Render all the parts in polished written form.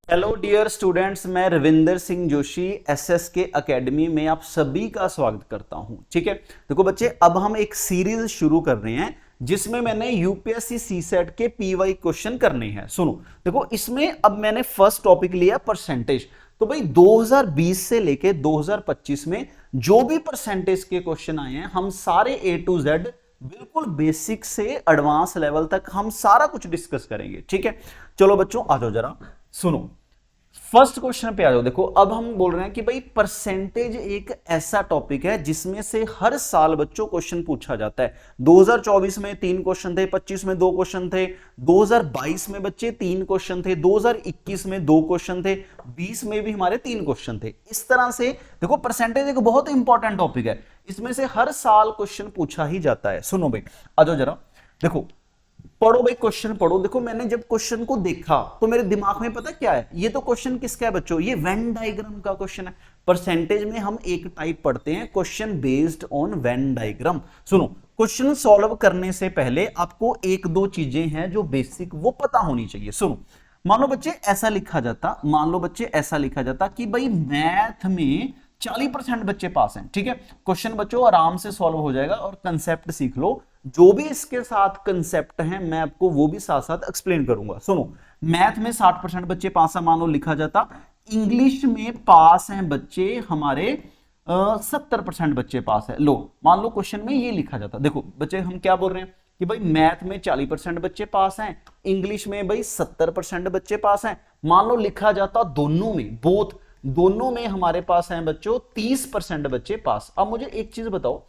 Hello dear students, मैं Ravinder Singh Joshi SSK academy में आप सभी का स्वागत करता हूं। ठीक है, देखो बच्चे, अब हम एक सीरीज शुरू कर रहे हैं जिसमें मैंने यूपीएससी सीसेट के पीवाई क्वेश्चन करने हैं। सुनो, देखो इसमें अब मैंने फर्स्ट टॉपिक लिया परसेंटेज। तो भाई 2020 से लेके 2025 में जो भी परसेंटेज के क्वेश्चन आए हैं, हम सारे ए टू जेड बिल्कुल बेसिक से एडवांस लेवल तक हम सारा कुछ डिस्कस करेंगे। ठीक है, चलो बच्चों आ जाओ, जरा सुनो, फर्स्ट क्वेश्चन पे आ जाओ। देखो अब हम बोल रहे हैं कि भाई परसेंटेज एक ऐसा टॉपिक है जिसमें से हर साल बच्चों क्वेश्चन पूछा जाता है। 2024 में 3 क्वेश्चन थे, 25 में 2 क्वेश्चन थे, 2022 में बच्चे 3 क्वेश्चन थे, 2021 में 2 क्वेश्चन थे, 20 में भी हमारे 3 क्वेश्चन थे। इस तरह से देखो परसेंटेज एक बहुत इंपॉर्टेंट टॉपिक है, इसमें से हर साल क्वेश्चन पूछा ही जाता है। सुनो भाई, आ जाओ जरा, देखो पढ़ो भाई, क्वेश्चन पढ़ो। देखो मैंने जब क्वेश्चन को देखा तो मेरे दिमाग में पता क्या है, ये तो क्वेश्चन किसका है बच्चों, ये वेन डायग्राम का क्वेश्चन है। परसेंटेज में हम एक टाइप पढ़ते हैं, question based on Venn diagram. सुनो, क्वेश्चन सॉल्व करने से पहले आपको एक दो चीजें हैं जो बेसिक वो पता होनी चाहिए। सुनो, मान लो बच्चे ऐसा लिखा जाता, मान लो बच्चे ऐसा लिखा जाता कि भाई मैथ में 40% बच्चे पास हैं। ठीक है, क्वेश्चन बच्चों आराम से सॉल्व हो जाएगा और कंसेप्ट सीख लो। जो भी इसके साथ कंसेप्ट है मैं आपको वो भी साथ साथ एक्सप्लेन करूंगा। सुनो, मैथ में 60% बच्चे पास है, मान लो लिखा जाता। इंग्लिश में पास हैं बच्चे हमारे 70% बच्चे पास है। लो, मान लो क्वेश्चन में ये लिखा जाता। देखो बच्चे, हम क्या बोल रहे हैं कि भाई मैथ में 40% बच्चे पास हैं, इंग्लिश में भाई 70% बच्चे पास हैं। मान लो लिखा जाता दोनों में, बोथ दोनों में हमारे पास हैं बच्चों 30% बच्चे पास। अब मुझे एक चीज बताओ,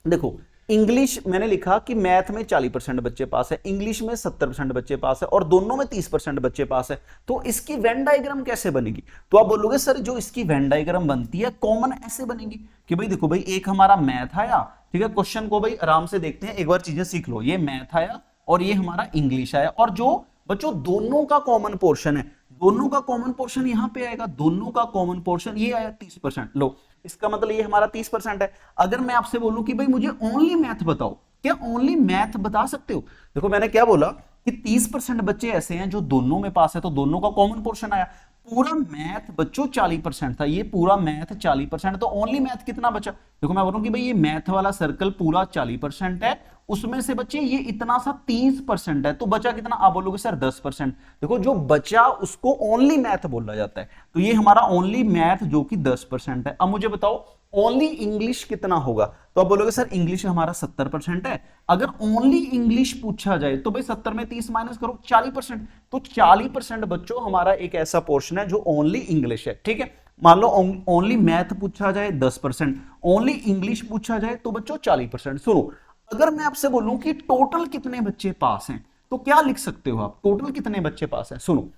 देखो इंग्लिश मैंने लिखा कि मैथ में 40% बच्चे पास है, इंग्लिश में 70% बच्चे पास है और दोनों में 30% बच्चे पास है, तो इसकी वेन डायग्राम कैसे बनेगी? तो आप बोलोगे सर जो इसकी वेन डायग्राम बनती है कॉमन ऐसे बनेगी कि भाई देखो भाई, एक हमारा मैथ आया। ठीक है, क्वेश्चन को भाई आराम से देखते हैं, एक बार चीजें सीख लो। ये मैथ आया और ये हमारा इंग्लिश आया, और जो बच्चों दोनों का कॉमन पोर्शन है, दोनों का कॉमन पोर्शन यहां पे आएगा, दोनों का कॉमन पोर्शन ये आया 30%। लो, इसका मतलब ये हमारा 30% है। अगर मैं आपसे बोलूं कि भाई मुझे ओनली मैथ बताओ, क्या ओनली मैथ बता सकते हो? देखो मैंने क्या बोला कि 30% बच्चे ऐसे हैं जो दोनों में पास है, तो दोनों का कॉमन पोर्शन आया। पूरा मैथ बच्चों 40% था, ये पूरा मैथ 40%, तो ओनली मैथ कितना बचा? देखो मैं बोलूं कि भाई ये मैथ वाला सर्कल पूरा 40% है, उसमें से बच्चे ये इतना सा 30% है, तो बचा कितना? आप बोलोगे सर 10%। देखो जो बचा उसको ओनली मैथ बोला जाता है, तो ये हमारा ओनली मैथ जो कि 10% है। अब मुझे बताओ ओनली इंग्लिश कितना होगा? तो आप बोलोगे सर इंग्लिश हमारा 70% है। अगर ओनली इंग्लिश पूछा जाए तो भाई 70 में 30 माइनस करो, 40%। तो 40% बच्चों हमारा एक ऐसा पोर्शन है जो ओनली इंग्लिश है। ठीक है, मान लो ओनली मैथ पूछा जाए 10%, ओनली इंग्लिश पूछा जाए तो बच्चों 40%। सुनो, अगर मैं आपसे बोलूं कि टोटल कितने बच्चे पास हैं, तो क्या लिख सकते हो आप? टोटल कितने बच्चे पास हैं? सुनो,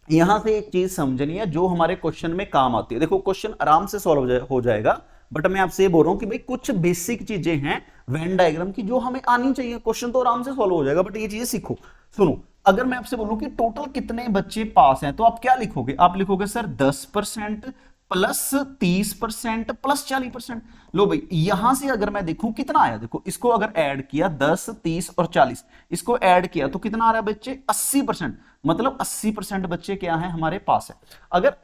यहां से एक चीज समझनी है जो हमारे क्वेश्चन में काम आती है। देखो क्वेश्चन आराम से सॉल्व हो जाएगा, बट मैं आपसे ये बोल रहा हूं कि भाई कुछ बेसिक चीजें हैं वेन डायग्राम की जो हमें आनी चाहिए। क्वेश्चन तो आराम से सॉल्व हो जाएगा, बट ये चीजें सीखो। सुनो, अगर मैं आपसे बोलूं कि टोटल कितने बच्चे पास हैं, तो आप क्या लिखोगे? आप लिखोगे सर 10% प्लस 30% प्लस 40%। लो भाई, यहां से अगर मैं देखूं कितना आया, देखो इसको अगर ऐड किया 10, 30 और 40, इसको ऐड किया तो कितना आ रहा है बच्चे? 80%। मतलब 80% बच्चे क्या हैं हमारे पास है। अगर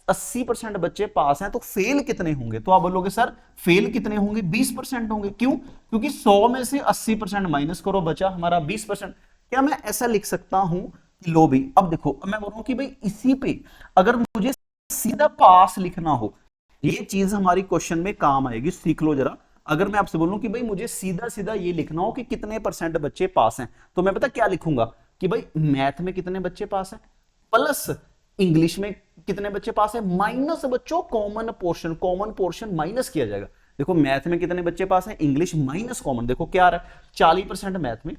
80% बच्चे पास हैं तो फेल कितने होंगे? तो आप बोलोगे सर फेल कितने होंगे? 20% होंगे। क्यों? क्योंकि 100 में से 80% माइनस करो, बचा हमारा 20%। क्या मैं ऐसा लिख सकता हूं कि लो भाई, अब देखो अब मैं बोल रहा हूं कि भाई इसी पे अगर मुझे सीधा पास लिखना हो, ये चीज हमारी क्वेश्चन में काम आएगी, सीख लो जरा। अगर मैं आपसे बोलूं कि भाई मुझे सीधा सीधा ये लिखना हो कि कितने परसेंट बच्चे पास हैं, तो मैं पता क्या लिखूंगा कि भाई मैथ में कितने बच्चे पास हैं, प्लस इंग्लिश में कितने बच्चे पास हैं, माइनस बच्चों कॉमन पोर्शन माइनस किया जाएगा। देखो मैथ में कितने बच्चे पास हैं, इंग्लिश माइनस कॉमन, देखो क्या आ रहा है 40% मैथ में,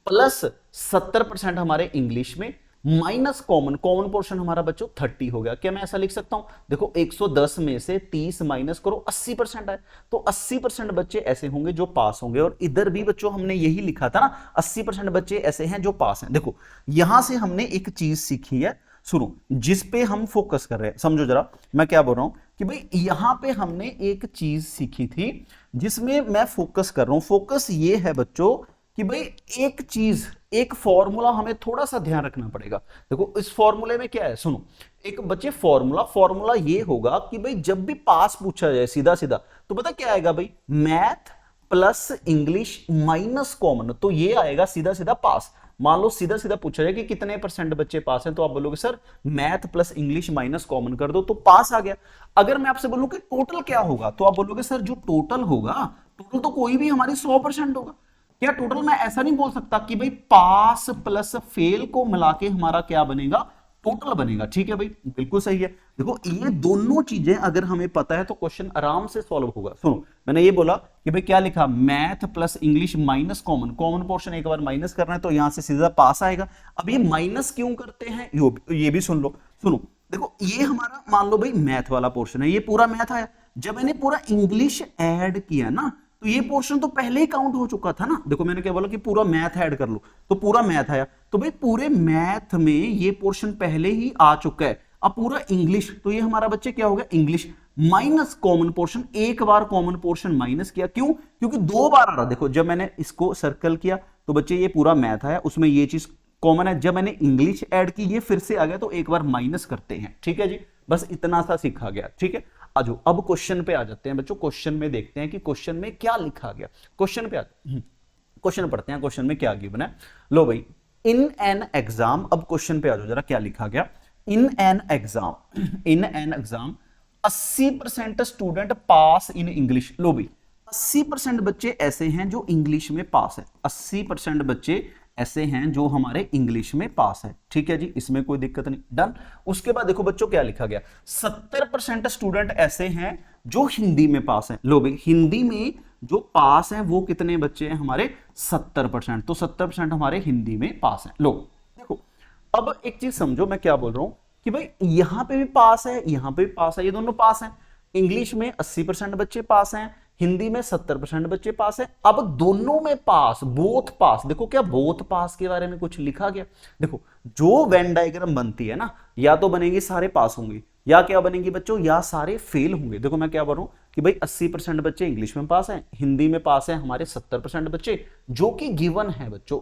प्लस 70% हमारे इंग्लिश में, माइनस कॉमन पोर्शन हमारा बच्चों 30 हो गया। क्या मैं ऐसा लिख सकता हूं? देखो 110 में से 30 माइनस करो, 80% है, तो 80% बच्चे ऐसे होंगे जो पास होंगे। और इधर भी बच्चों हमने यही लिखा था ना, 80% बच्चे ऐसे हैं जो पास हैं। देखो यहां से हमने एक चीज सीखी है, सुनो, जिस पे हम फोकस कर रहे हैं, समझो जरा मैं क्या बोल रहा हूं कि भाई यहां पे हमने एक चीज सीखी थी जिसमें मैं फोकस कर रहा हूं। फोकस ये है बच्चों कि भाई एक चीज, एक फॉर्मूला हमें थोड़ा सा ध्यान रखना पड़ेगा। देखो इस फॉर्मूले में क्या है, सुनो एक बच्चे फॉर्मूला ये होगा कि भाई जब भी पास पूछा जाए सीधा सीधा तो पता क्या आएगा भाई, math plus English minus common, तो ये आएगा सीधा सीधा पास। मान लो सीधा सीधा पूछा जाए कि कितने % बच्चे पास हैं, तो आप बोलोगे sir math plus English minus common कर दो तो पास आ गया। अगर मैं आपसे बोलूं कि टोटल क्या होगा, तो आप बोलोगे सर जो टोटल होगा, टोटल तो कोई भी हमारी 100% होगा। क्या टोटल मैं ऐसा नहीं बोल सकता कि भाई पास प्लस फेल को मिला के हमारा क्या बनेगा, टोटल बनेगा। ठीक है भाई, बिल्कुल सही है। देखो ये दोनों चीजें अगर हमें पता है तो क्वेश्चन आराम से सॉल्व होगा। सुनो मैंने ये बोला कि भाई क्या लिखा, math plus English minus common, common portion एक बार माइनस करना है तो यहां से सीधा पास आएगा। अब ये माइनस क्यों करते हैं ये भी सुन लो। सुनो देखो ये हमारा मान लो भाई मैथ वाला पोर्शन है, ये पूरा मैथ आया, जब मैंने पूरा इंग्लिश ऐड किया ना तो ये पोर्शन तो पहले ही काउंट हो चुका था ना। देखो मैंने क्या बोला कि पूरा मैथ ऐड कर लो, तो पूरा मैथ आया, तो भाई पूरे मैथ में ये पोर्शन पहले ही आ चुका है। अब पूरा इंग्लिश, तो ये हमारा बच्चे क्या हो गया, इंग्लिश माइनस कॉमन पोर्शन, एक बार कॉमन पोर्शन माइनस किया, क्यों, क्योंकि 2 बार आ रहा। देखो जब मैंने इसको सर्कल किया तो बच्चे ये पूरा मैथ आया, उसमें ये चीज कॉमन है, जब मैंने इंग्लिश ऐड की ये फिर से आ गया, तो एक बार माइनस करते हैं। ठीक है जी, बस इतना सा सीखा गया। ठीक है, आजो अब क्वेश्चन पे आ जाते हैं बच्चों। क्वेश्चन में देखते हैं कि क्वेश्चन में क्या लिखा गया। क्वेश्चन पे क्वेश्चन पढ़ते हैं, क्वेश्चन में क्या गिवन है। लो भाई, इन एन एग्जाम, अब क्वेश्चन पे आ जाओ जरा, क्या लिखा गया। In an exam 80% student pass in English. लो भाई 80% बच्चे ऐसे हैं जो इंग्लिश में पास है, 80% बच्चे ऐसे हैं जो हमारे इंग्लिश में पास है। ठीक है जी, इसमें कोई दिक्कत नहीं, डन। उसके बाद देखो बच्चों क्या लिखा गया, 70% स्टूडेंट ऐसे हैं जो हिंदी में पास हैं। लो भाई हिंदी में जो पास हैं वो कितने बच्चे हैं हमारे, 70%, तो 70% हमारे हिंदी में पास हैं। लो देखो अब एक चीज समझो मैं क्या बोल रहा हूं कि भाई यहां पे भी पास है, यहां पे भी पास है, ये दोनों पास हैं। इंग्लिश में 80% बच्चे पास हैं, हिंदी में 70% बच्चे पास है। अब दोनों में पास, बोथ पास, देखो क्या बोथ पास के बारे में कुछ लिखा गया। देखो जो वेन डायग्राम बनती है ना, या तो बनेगी सारे पास होंगे, या क्या बनेगी बच्चों, या सारे फेल होंगे। देखो मैं क्या बोल रहा हूं कि भाई 80% बच्चे इंग्लिश में पास हैं, हिंदी में पास है हमारे 70% बच्चे, जो कि गिवन है बच्चों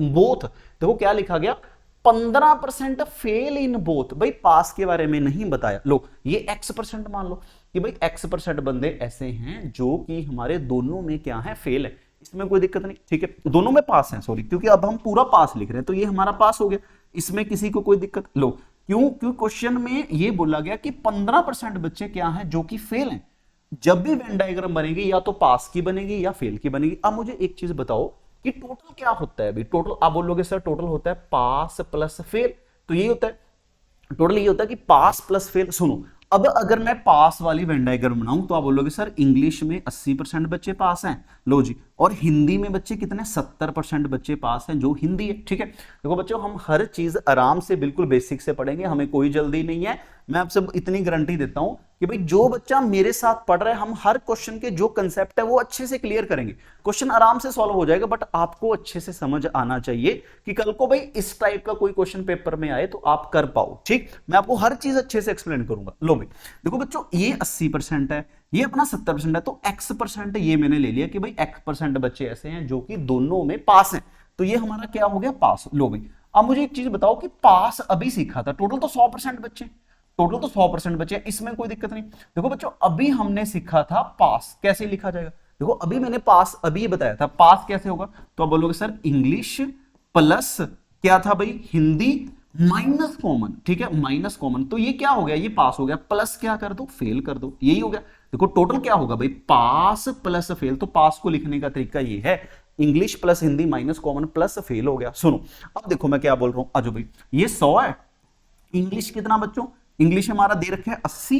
बोथ। देखो क्या लिखा गया, 15% फेल इन बोथ। भाई पास के बारे में नहीं बताया। लो ये x% मान लो कि भाई x% बंदे ऐसे हैं जो कि हमारे दोनों में क्या है, फेल है, इसमें कोई दिक्कत नहीं। ठीक है, दोनों में पास है, सॉरी, क्योंकि अब हम पूरा पास लिख रहे हैं तो ये हमारा पास हो गया, इसमें किसी को कोई दिक्कत। लो क्यों, क्वेश्चन में ये बोला गया कि 15% बच्चे क्या है जो कि फेल हैं। जब भी वेन डायग्राम बनेगी या तो पास की बनेगी या फेल की बनेगी। अब मुझे एक चीज बताओ कि टोटल क्या होता है। अभी टोटल आप बोलोगे सर टोटल होता है पास प्लस फेल, तो यही होता है टोटल, ये होता है कि पास प्लस फेल। सुनो अब अगर मैं पास वाली वेन डायग्राम बनाऊं तो आप बोलोगे सर इंग्लिश में 80% बच्चे पास हैं, लो जी, और हिंदी में बच्चे कितने, 70% बच्चे पास हैं जो हिंदी है। ठीक है, देखो बच्चों हम हर चीज आराम से बिल्कुल बेसिक से पढ़ेंगे, हमें कोई जल्दी नहीं है। मैं आपसे इतनी गारंटी देता हूं कि भाई जो बच्चा मेरे साथ पढ़ रहा है, हम हर क्वेश्चन के जो कंसेप्ट है वो अच्छे से क्लियर करेंगे, क्वेश्चन आराम से सॉल्व हो जाएगा। बट आपको अच्छे से समझ आना चाहिए कि कल को भाई इस टाइप का कोई क्वेश्चन पेपर में आए तो आप कर पाओ। ठीक, मैं आपको हर चीज अच्छे से एक्सप्लेन करूंगा। लो भाई देखो बच्चों ये 80% है, ये अपना 70% है, तो x% ये मैंने ले लिया कि भाई x% बच्चे ऐसे हैं जो कि दोनों में पास हैं, तो ये हमारा क्या हो गया, पास। लो भाई अब मुझे एक चीज बताओ कि पास अभी सीखा था, टोटल तो 100% बच्चे, टोटल तो 100% बच्चे, इसमें कोई दिक्कत नहीं। देखो बच्चों अभी हमने सीखा था पास कैसे लिखा जाएगा। देखो अभी मैंने पास अभी बताया था, पास कैसे होगा, तो आप बोलोगे सर इंग्लिश प्लस क्या था भाई, हिंदी माइनस कॉमन। ठीक है, माइनस कॉमन, तो ये क्या हो गया, ये पास हो गया, प्लस क्या कर दो, फेल कर दो, यही हो गया। देखो टोटल क्या होगा भाई, पास प्लस फेल, तो पास को लिखने का तरीका ये है, English plus Hindi minus common plus fail हो गया। सुनो अब देखो मैं क्या बोल रहा हूं, आजो भाई ये 100 है, इंग्लिश कितना बच्चों, इंग्लिश हमारा दे रखा है 80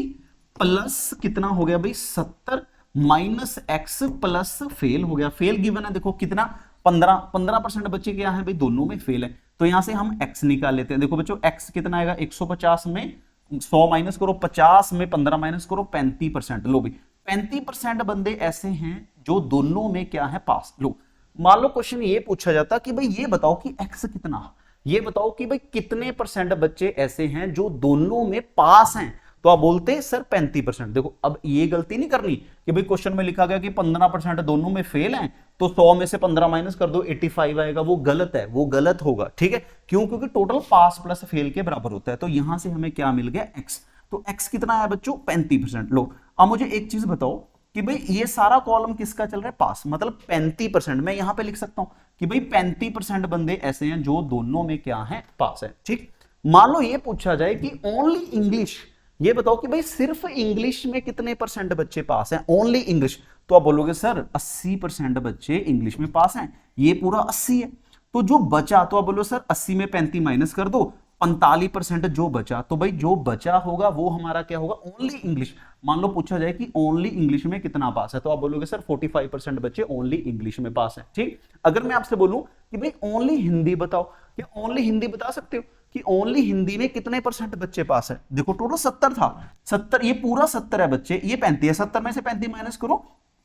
प्लस कितना हो गया भाई 70 माइनस एक्स प्लस फेल हो गया, फेल गिवन है देखो कितना 15% बच्चे क्या है भाई दोनों में फेल है, तो यहां से हम x निकाल लेते हैं। देखो बच्चों x कितना आएगा, 150 में 100 माइनस करो, 50 में 15 माइनस करो, 35%। लो भाई 35% बंदे ऐसे हैं जो दोनों में क्या है, पास। लो मान लो क्वेश्चन ये पूछा जाता कि भाई ये बताओ कि x कितना, ये बताओ कि भाई कितने % बच्चे ऐसे हैं जो दोनों में पास हैं, तो आप बोलते सर 35%। देखो अब ये गलती नहीं करनी कि भाई क्वेश्चन में लिखा गया कि 15% दोनों में फेल हैं, तो 100 में से 15 माइनस कर दो 85 आएगा, वो गलत है, वो गलत होगा, ठीक है। क्यों? क्योंकि टोटल पास प्लस फेल के बराबर होता है। तो यहां से हमें क्या मिल गया? x। तो x कितना है बच्चों? 35%। लो अब मुझे एक चीज बताओ कि भाई ये सारा कॉलम किसका चल रहा है? पास, मतलब 35%। मैं यहां पे लिख सकता हूं कि भाई 35% बंदे ऐसे हैं जो दोनों में क्या है? पास है, ठीक। मान लो ये पूछा जाए कि ओनली इंग्लिश, ये बताओ कि भाई सिर्फ इंग्लिश में कितने परसेंट बच्चे पास हैं? Only English. तो आप बोलोगे सर 80% बच्चे इंग्लिश में पास हैं, ये पूरा 80 है। तो जो बचा, तो आप बोलो सर 80 में 35 माइनस कर दो, 45% जो बचा। तो भाई जो बचा होगा वो हमारा क्या होगा? Only English. मान लो पूछा जाए कि ओनली इंग्लिश में कितना पास है, तो आप बोलोगे सर 45% बच्चे ओनली इंग्लिश में पास है, ठीक। अगर मैं आपसे बोलूं कि भाई ओनली हिंदी बताओ, क्या ओनली हिंदी बता सकते हो कि ओनली हिंदी में कितने परसेंट बच्चे पास है? देखो टोटल 70 था, 70, ये पूरा 70 है बच्चे, ये 35 है, 70 में से 35 माइनस करो,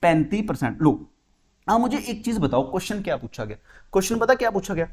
35%। लो अब मुझे एक चीज बताओ, क्वेश्चन क्या पूछा गया? क्वेश्चन पता क्या पूछा गया?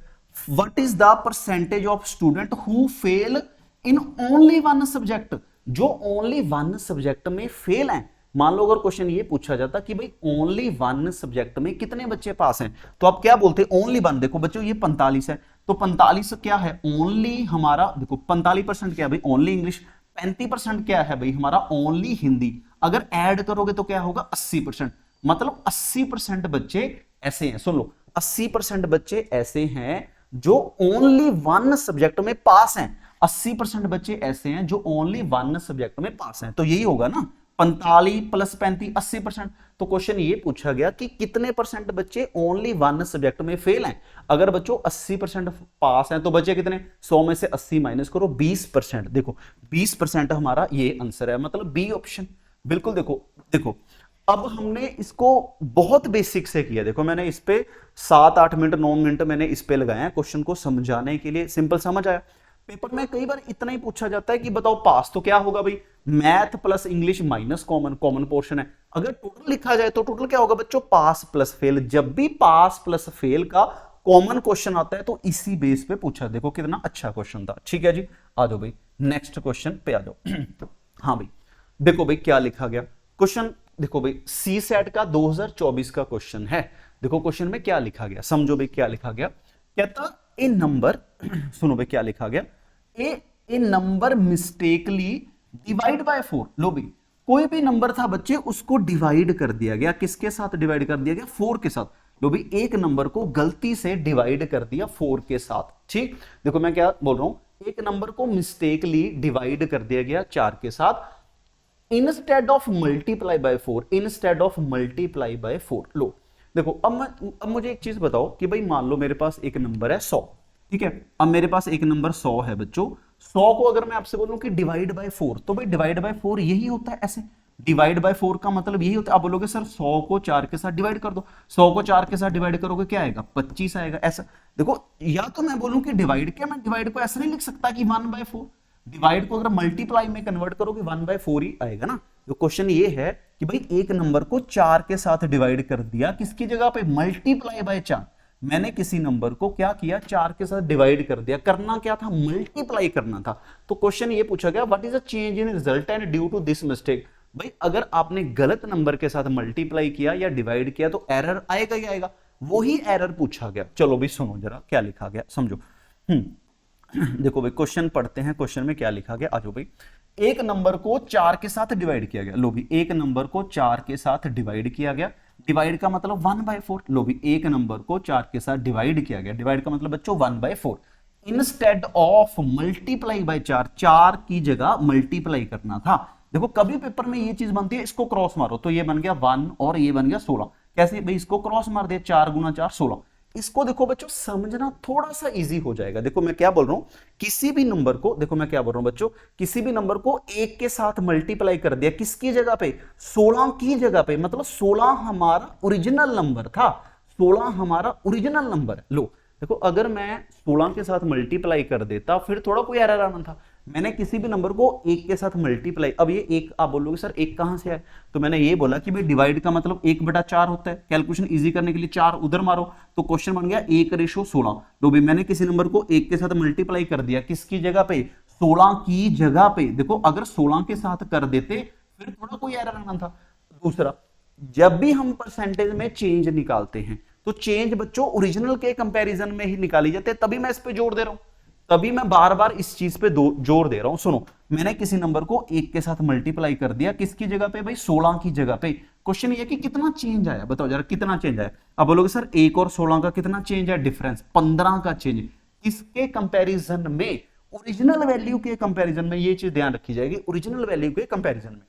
What is the percentage of student who fail in only one subject? जो ओनली वन सब्जेक्ट में फेल हैं। मान लो अगर क्वेश्चन ये पूछा जाता कि भाई ओनली वन सब्जेक्ट में कितने बच्चे पास हैं, तो आप क्या बोलते? Only one. देखो बच्चों ये 45 है, तो 45 क्या है? ओनली हमारा, देखो 45% क्या है भाई? Only English. 35% क्या है भाई? हमारा ओनली हिंदी। अगर ऐड करोगे तो क्या होगा? 80%। मतलब 80% बच्चे ऐसे हैं, सुन लो, 80% बच्चे ऐसे हैं जो ओनली वन सब्जेक्ट में पास हैं। 80% बच्चे ऐसे हैं जो ओनली वन सब्जेक्ट में पास हैं। तो यही होगा ना, 45 प्लस 35 80%। तो क्वेश्चन ये पूछा गया कि कितने परसेंट बच्चे ओनली वन सब्जेक्ट में फेल हैं। अगर बच्चों 80% पास हैं तो बच्चे कितने? 100 में से 80 माइनस करो, 20%। देखो 20% हमारा ये आंसर है, मतलब बी ऑप्शन। बिल्कुल। देखो देखो अब हमने इसको बहुत बेसिक से किया। देखो मैंने इस पे 7-8 मिनट 9 मिनट मैंने इस पे लगाए हैं क्वेश्चन को समझाने के लिए। सिंपल समझ आया? पेपर में कई बार इतना ही पूछा जाता है कि बताओ पास तो क्या होगा भाई? Math plus English minus common, common portion है। अगर टोटल लिखा जाए तो टोटल क्या होगा बच्चों? पास प्लस फेल। जब भी पास प्लस फेल का कॉमन क्वेश्चन आता है तो इसी बेस पे पूछा। देखो कितना अच्छा क्वेश्चन था, ठीक है जी। आ जाओ भाई नेक्स्ट क्वेश्चन पे आ जाओ। हाँ भाई देखो भाई क्या लिखा गया क्वेश्चन। देखो भाई सी सेट का 2024 का क्वेश्चन है। देखो क्वेश्चन में क्या लिखा गया, समझो भाई क्या लिखा गया। कहता ए नंबर सुनो भाई क्या लिखा गया, ए नंबर मिस्टेकली डिवाइड बाय 4। लो भाई कोई भी नंबर था बच्चे, उसको डिवाइड कर दिया गया। किसके साथ डिवाइड कर दिया गया? 4 के साथ। लो भाई एक नंबर को गलती से डिवाइड कर दिया 4 के साथ, ठीक। देखो मैं क्या बोल रहा हूं, एक नंबर को मिस्टेकली डिवाइड कर दिया गया 4 के साथ, instead of multiply by 4, instead of multiply by 4। लो देखो अब मुझे एक चीज बताओ कि भाई मान लो मेरे पास एक नंबर है 100, ठीक है। अब मेरे पास एक नंबर 100 है बच्चों। 100 को अगर मैं आपसे बोलूं कि डिवाइड बाय 4, तो भाई डिवाइड बाय 4 यही होता है, ऐसे डिवाइड बाय 4 का मतलब यही होता है। आप बोलोगे सर 100 को 4 के साथ डिवाइड कर दो, 100 को 4 के साथ डिवाइड करोगे क्या आएगा? 25 आएगा। ऐसा देखो, या तो मैं बोलूं कि डिवाइड, क्या मैं डिवाइड को ऐसा नहीं लिख सकता कि 1/4? डिवाइड को अगर मल्टीप्लाई में कन्वर्ट करोगे 1/4 ही आएगा ना। तो क्वेश्चन ये है कि भाई एक नंबर को 4 के साथ डिवाइड कर दिया, किसकी जगह पे? Multiply by 4। मैंने किसी नंबर को क्या किया? 4 के साथ डिवाइड कर दिया। करना क्या था? मल्टीप्लाई करना था। तो क्वेश्चन ये पूछा गया what is the change in result and due to this mistake. भाई अगर आपने गलत नंबर के साथ मल्टीप्लाई किया या डिवाइड किया तो एरर आएगा ही आएगा। वही एरर पूछा गया। चलो भाई सुनो जरा क्या लिखा गया, समझो। देखो भाई क्वेश्चन पढ़ते हैं, क्वेश्चन में क्या लिखा गया। आजो भाई, एक नंबर को 4 के साथ डिवाइड किया गया। लो भी एक नंबर को 4 के साथ डिवाइड किया गया। डिवाइड का मतलब 1/4। लो भी एक नंबर को 4 के साथ डिवाइड किया गया। डिवाइड का मतलब बच्चों 1/4। इंस्टेड ऑफ मल्टीप्लाई बाय 4 की जगह मल्टीप्लाई करना था। देखो कभी पेपर में ये चीज बनती है, इसको क्रॉस मारो तो ये बन गया 1 और ये बन गया 16। कैसे भाई? इसको क्रॉस मार दिया, 4 गुना 4 16। इसको देखो बच्चों समझना थोड़ा सा इजी हो जाएगा। देखो मैं क्या बोल रहा हूं, किसी भी नंबर को, देखो मैं क्या बोल रहा हूं बच्चों, किसी भी नंबर को 1 के साथ मल्टीप्लाई कर दिया, किसकी जगह पे? 16 की जगह पे। मतलब 16 हमारा ओरिजिनल नंबर था, 16 हमारा ओरिजिनल नंबर। लो देखो अगर मैं 16 के साथ मल्टीप्लाई कर देता फिर थोड़ा कोई एरर आना था। मैंने किसी भी नंबर को 1 के साथ मल्टीप्लाई, अब ये 1 आप बोलोगे सर 1 कहां से है, तो मैंने ये बोला कि भाई डिवाइड का मतलब 1/4 होता है। कैलकुलेशन इजी करने के लिए 4 उधर मारो, तो क्वेश्चन बन गया 1/16। तो भी मैंने किसी नंबर को 1 के साथ मल्टीप्लाई कर दिया, किसकी जगह पे? 16 की जगह पे, देखो अगर 16 के साथ कर देते फिर थोड़ा कोई एरर आना था। दूसरा, जब भी हम परसेंटेज में चेंज निकालते हैं तो चेंज बच्चों ओरिजिनल के कंपैरिजन में ही निकाली जाती है, तभी मैं इस पे जोर दे रहा हूं, तभी मैं बार बार इस चीज पे जोर दे रहा हूं। सुनो, मैंने किसी नंबर को 1 के साथ मल्टीप्लाई कर दिया, किसकी जगह पे भाई, 16 की जगह पे। क्वेश्चन ये कि कितना चेंज आया, बताओ जरा कितना चेंज आया। अब बोलोगे सर 1 और 16 का कितना चेंज है, डिफरेंस 15 का चेंज। किसके कंपैरिजन में, ओरिजिनल वैल्यू के कंपैरिजन में, ये चीज ध्यान रखी जाएगी, ओरिजिनल वैल्यू के कंपैरिजन में।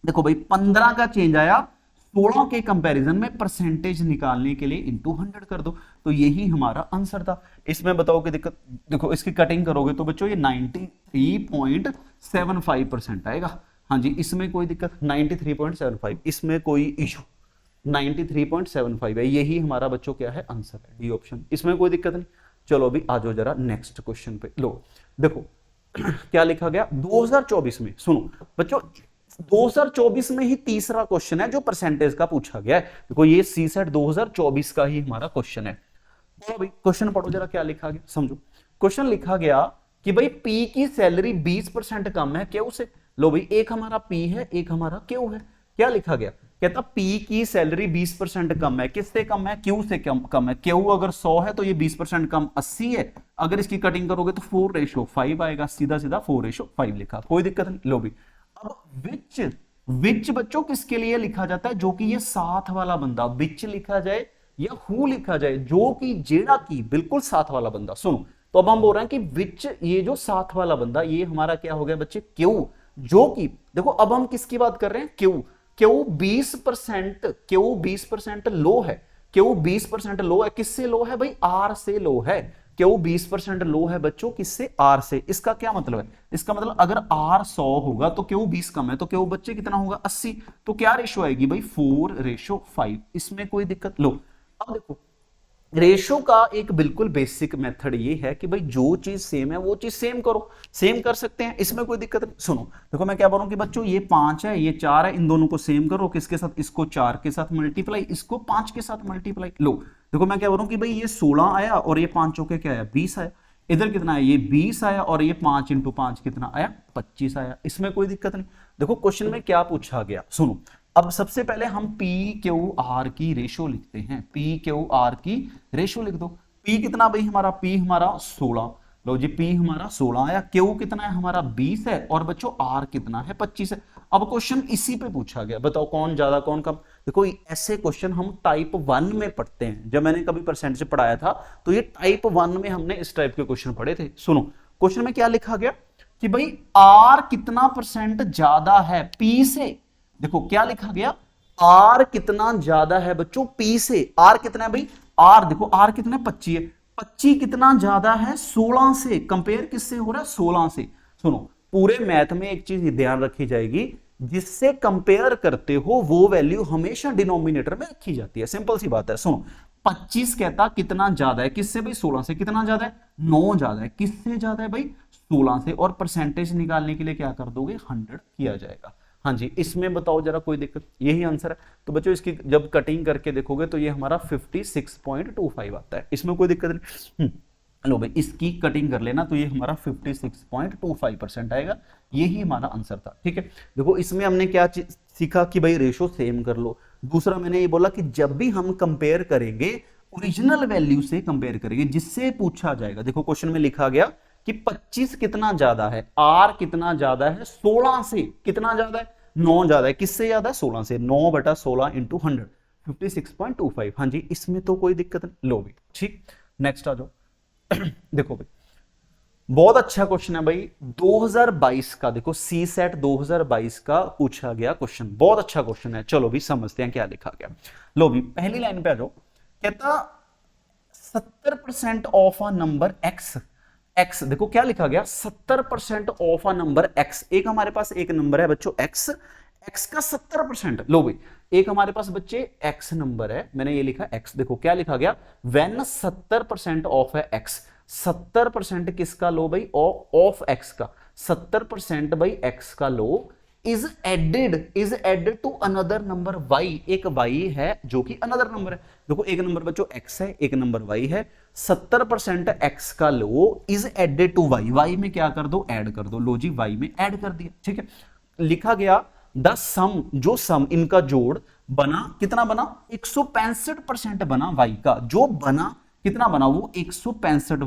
देखो भाई 15 का चेंज आया 16 के कंपैरिजन में, परसेंटेज निकालने के लिए इंटू 100 कर दो, तो यही हमारा आंसर था। इसमें बताओ कि दिक्कत, देखो इसकी कटिंग करोगे तो बच्चों ये 93.75% आएगा। हाँ जी, इसमें कोई दिक्कत, 93.75, इसमें कोई इशू, 93.75 है, यही हमारा बच्चों क्या है, आंसर है, डी ऑप्शन, इसमें कोई दिक्कत नहीं। चलो अभी आ जाओ जरा नेक्स्ट क्वेश्चन पे। लो देखो क्या लिखा गया 2024 में, सुनो बच्चों 2024 में ही तीसरा क्वेश्चन है जो परसेंटेज का पूछा गया है। देखो ये सीसेट 2024 का ही हमारा क्वेश्चन है। तो भाई क्वेश्चन पढ़ो जरा, क्या लिखा गया समझो। क्वेश्चन लिखा गया कि भाई पी की सैलरी 20% कम है क्यू से। लो भाई एक हमारा पी है, एक हमारा क्यू है। क्या लिखा गया, कहता पी की सैलरी 20% कम है, किससे कम है, क्यू से कम है। क्यू अगर 100 है तो ये 20% कम 80 है। अगर इसकी कटिंग करोगे तो 4:5 आएगा, सीधा सीधा 4:5 लिखा, कोई दिक्कत नहीं। लो भाई अब विच बच्चों किसके लिए लिखा जाता है, जो कि ये साथ वाला बंदा, विच लिखा जाए या हु लिखा जाए, जो कि जेड़ा की बिल्कुल साथ वाला बंदा। सुनो तो अब हम बोल रहे हैं कि विच, ये जो साथ वाला बंदा, ये हमारा क्या हो गया बच्चे, क्यू, जो कि देखो अब हम किसकी बात कर रहे हैं, क्यू। क्यू 20% लो है, क्यू 20% लो है, किससे लो है भाई, आर से लो है। क्यू 20% लो है बच्चों, किससे, आर से। इसका क्या मतलब है, इसका मतलब अगर आर 100 होगा तो क्यू 20 कम है, तो क्यू बच्चे कितना होगा 80, तो क्या रेशो आएगी भाई 4:5। इसमें कोई दिक्कत। लो अब देखो रेशो का एक बिल्कुल बेसिक मेथड ये है कि भाई जो चीज सेम है वो चीज सेम करो, सेम कर सकते हैं, इसमें कोई दिक्कत नहीं। सुनो देखो मैं क्या बोल रहा हूं कि बच्चों ये 5 है, ये 4 है, इन दोनों को सेम करो, किसके साथ, इसको 4 के साथ मल्टीप्लाई, इसको 5 के साथ मल्टीप्लाई। लो देखो मैं क्या बोल रहा हूं कि भाई ये 16 आया और ये 5 चौके क्या आया 20 आया, इधर कितना है, ये 20 आया और ये 5 × 5 कितना आया 25 आया, इसमें कोई दिक्कत नहीं। देखो क्वेश्चन में क्या पूछा गया, सुनो अब सबसे पहले हम पी क्यू आर की रेशो लिखते हैं, पी क्यू आर की रेशो लिख दो। पी कितना भाई हमारा, पी हमारा 16, लो जी पी हमारा 16 आया, क्यू कितना है हमारा 20 है, और बच्चों आर कितना है 25 है। अब क्वेश्चन इसी पे पूछा गया, बताओ कौन ज्यादा कौन कम। देखो ऐसे क्वेश्चन हम टाइप 1 में पढ़ते हैं, जब मैंने कभी परसेंटेज पढ़ाया था तो ये टाइप 1 में हमने इस टाइप के क्वेश्चन पढ़े थे। सुनो क्वेश्चन में क्या लिखा गया कि भाई आर कितना परसेंट ज्यादा है पी से। देखो क्या लिखा गया, आर कितना ज्यादा है बच्चों पी से। आर कितना है भाई, आर देखो आर कितना है 25 है, 25 कितना ज्यादा है 16 से, कंपेयर किससे हो रहा है 16 से। सुनो पूरे मैथ में एक चीज ध्यान रखी जाएगी, जिससे कंपेयर करते हो वो वैल्यू हमेशा डिनोमिनेटर में रखी जाती है, सिंपल सी बात है। सुनो 25 कहता कितना ज्यादा है किससे भाई, 16 से। कितना ज्यादा है 9 ज्यादा है, किससे ज्यादा है भाई 16 से, और परसेंटेज निकालने के लिए क्या कर दोगे 100 किया जाएगा। हाँ जी इसमें बताओ जरा कोई दिक्कत, यही आंसर है। तो बच्चों इसकी जब कटिंग करके देखोगे तो ये हमारा 56.25 आता है, इसमें कोई दिक्कत नहीं। लो भाई इसकी कटिंग कर लेना तो ये हमारा 56.25% आएगा, यही हमारा आंसर था। ठीक है देखो इसमें हमने क्या सीखा कि भाई रेशो सेम कर लो। दूसरा मैंने ये बोला कि जब भी हम कंपेयर करेंगे ओरिजिनल वैल्यू से कंपेयर करेंगे, जिससे पूछा जाएगा। देखो क्वेश्चन में लिखा गया कि 25 कितना ज्यादा है, आर कितना ज्यादा है 16 से, कितना ज्यादा है 9 ज्यादा है, किससे ज्यादा है 16 से, 9/16 × 100 56.25। हाँ जी इसमें तो कोई दिक्कत नहीं। लो भाई ठीक नेक्स्ट आ जाओ। देखो भाई बहुत अच्छा क्वेश्चन है भाई 2022 का, देखो सी सेट 2022 का पूछा गया क्वेश्चन, बहुत अच्छा क्वेश्चन है। चलो भी समझते हैं क्या लिखा गया। लो भी पहली लाइन पे आ जाओ, कहता 70% of a number x. X देखो क्या लिखा गया 70% ऑफ अ नंबर एक्स। एक हमारे पास एक नंबर है बच्चों एक्स, एक्स का 70%। लो भाई एक हमारे पास बच्चे एक्स नंबर है, मैंने ये लिखा एक्स। देखो क्या लिखा गया व्हेन 70% ऑफ है एक्स। 70% किसका लो भाई, ऑफ एक्स का, 70% भाई एक्स का लो is added to another number y. एक वाई है जो कि अनदर नंबर है। देखो एक नंबर बच्चों एक्स है, एक नंबर वाई है। 70% x का लो is added to y, y में क्या कर दो, ऐड कर दो। लो जी y में ऐड कर दिया, ठीक है। लिखा गया द सम, जो सम इनका जोड़ बना, कितना बना, 165% बना y का, जो बना कितना बना, वो 165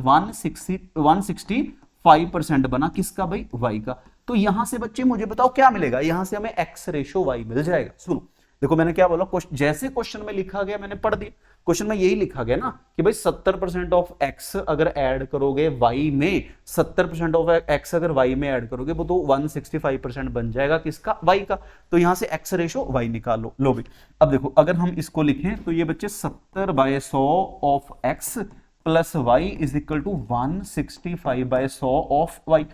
165% बना, किसका भाई, y का। तो यहां से बच्चे मुझे बताओ क्या मिलेगा, यहां से हमें x रेशो y मिल जाएगा। सुनो देखो मैंने क्या बोला, जैसे क्वेश्चन में लिखा गया मैंने पढ़ दिया। क्वेश्चन में यही लिखा गया ना कि भाई 70% ऑफ x अगर ऐड करोगे y में, 70% ऑफ x अगर y में ऐड करोगे वो तो 165% बन जाएगा, किसका, y का। तो यहां से x रेशो y निकालो। लो भाई अब देखो अगर हम इसको लिखें तो ये बच्चे 70/100 of x plus y is equal to 165/100 of y।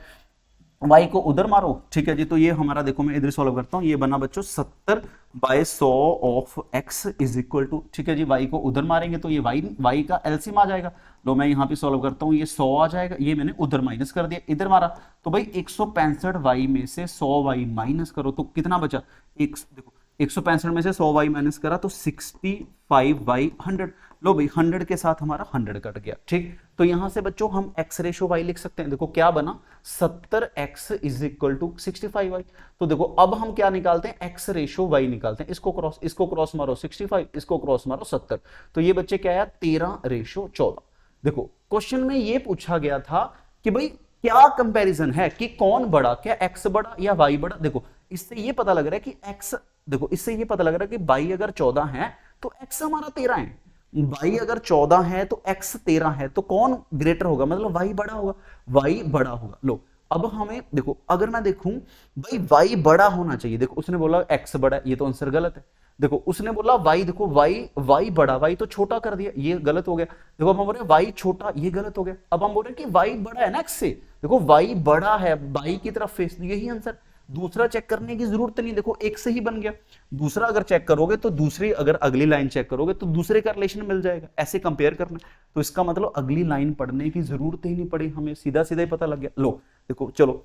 y को उधर मारो, ठीक है जी। तो ये हमारा देखो मैं इधर सॉल्व करता हूं, ये बना बच्चों 70/100 of x is equal to, ठीक है जी, y को उधर मारेंगे तो ये y का एलसीएम आ जाएगा। लो मैं यहां पे सॉल्व करता हूं, ये 100 आ जाएगा, ये मैंने उधर माइनस कर दिया, इधर मारा तो भाई 165y में से 100y माइनस करो तो कितना बचा, देखो 165 में से 100y माइनस करा तो 65y 100। लो भाई 100 के साथ हमारा 100 कट गया, ठीक। तो यहां से बच्चों हम x रेशो y लिख सकते हैं। देखो क्या बना, 70x is equal to 65y। तो देखो अब हम क्या निकालते हैं, x रेशो y निकालते हैं। इसको क्रॉस मारो 65, इसको क्रॉस मारो 70, तो ये बच्चे क्या आया, 13/14। देखो क्वेश्चन में ये पूछा गया था कि भाई क्या कंपैरिजन है कि कौन बड़ा, क्या x बड़ा या y बड़ा। देखो इससे ये पता लग रहा है कि x, देखो इससे ये पता लग रहा है कि y अगर 14 है तो x हमारा 13 है, y अगर 14 है तो x 13 है, तो कौन ग्रेटर होगा, मतलब y बड़ा होगा, y बड़ा होगा। लो अब हमें देखो, अगर मैं देखूं भाई y बड़ा होना चाहिए, देखो उसने बोला x बड़ा, ये तो आंसर गलत है। देखो उसने बोला y, देखो y बड़ा, y तो छोटा कर दिया, ये गलत हो गया। देखो अब हम बोल रहे हैं y छोटा, ये गलत हो गया। अब हम बोल रहे हैं कि y बड़ा है ना x से, देखो y बड़ा है, y की तरफ फेस, यही आंसर। दूसरा चेक करने की जरूरत नहीं, देखो एक से ही बन गया। दूसरा अगर चेक करोगे तो दूसरी, अगर अगली लाइन चेक करोगे तो दूसरे का रिलेशन मिल जाएगा, ऐसे कंपेयर करना। तो इसका मतलब अगली लाइन पढ़ने की जरूरत ही नहीं पड़ी, हमें सीधा सीधा ही पता लग गया। लो देखो चलो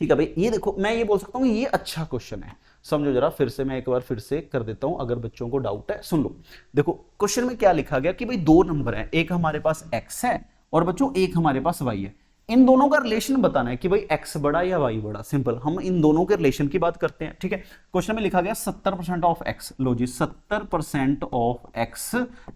ठीक है भाई, ये देखो मैं ये बोल सकता हूँ ये अच्छा क्वेश्चन है, समझो जरा फिर से, मैं एक बार फिर से कर देता हूं अगर बच्चों को डाउट है। सुन लो देखो क्वेश्चन में क्या लिखा गया कि भाई दो नंबर है, एक हमारे पास x है और बच्चों एक हमारे पास y है। इन दोनों का रिलेशन बताना है कि भाई x बड़ा या y बड़ा। सिंपल, हम इन दोनों के रिलेशन की बात करते हैं, ठीक है। क्वेश्चन में लिखा गया 70% ऑफ x। लो जी 70% ऑफ x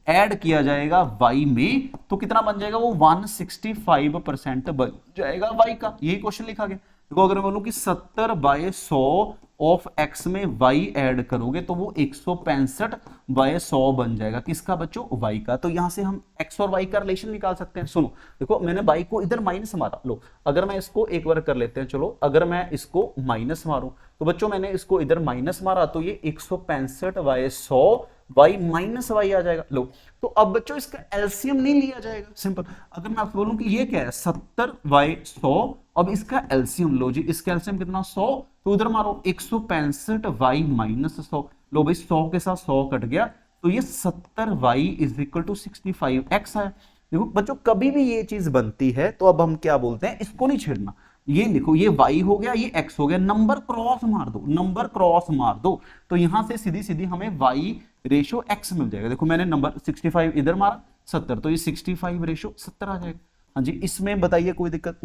ऐड किया जाएगा y में तो कितना बन जाएगा, वो 165% बन जाएगा y का। यही क्वेश्चन लिखा गया। देखो अगर मैं बोलूं कि 70/100 ऑफ x में y ऐड करोगे तो वो 165/100 बन जाएगा, किसका बच्चों, y का। तो यहां से हम x और y का रिलेशन निकाल सकते हैं। सुनो देखो मैंने y को इधर माइनस मारा, लो अगर मैं इसको एक बार कर लेते हैं, चलो अगर मैं इसको माइनस मारूं तो बच्चों मैंने इसको इधर माइनस मारा तो ये 165/100 y माइनस y आ जाएगा। लो तो अब बच्चों इसका एलसीएम नहीं लिया जाएगा। सिंपल, अगर मैं आपको बोलूं कि ये क्या है 70/100, अब इसका एलसीएम लो जी, इसका एलसीएम कितना 100, तो उधर मारो 165y माइनस 100। लो भाई 100 के साथ 100 कट गया तो ये 70y is equal to 65x है। देखो बच्चों कभी भी ये चीज बनती है तो अब हम क्या बोलते हैं, इसको नहीं छेड़ना। ये देखो ये y हो गया, ये x हो गया, नंबर क्रॉस मार दो, नंबर क्रॉस मार दो, तो यहां से सीधी सीधी हमें y रेशो x मिल जाएगा। देखो मैंने नंबर 65 इधर मारा 70, तो ये 65 रेशो 70 आ जाएगा। हाँ जी, इसमें बताइए कोई दिक्कत,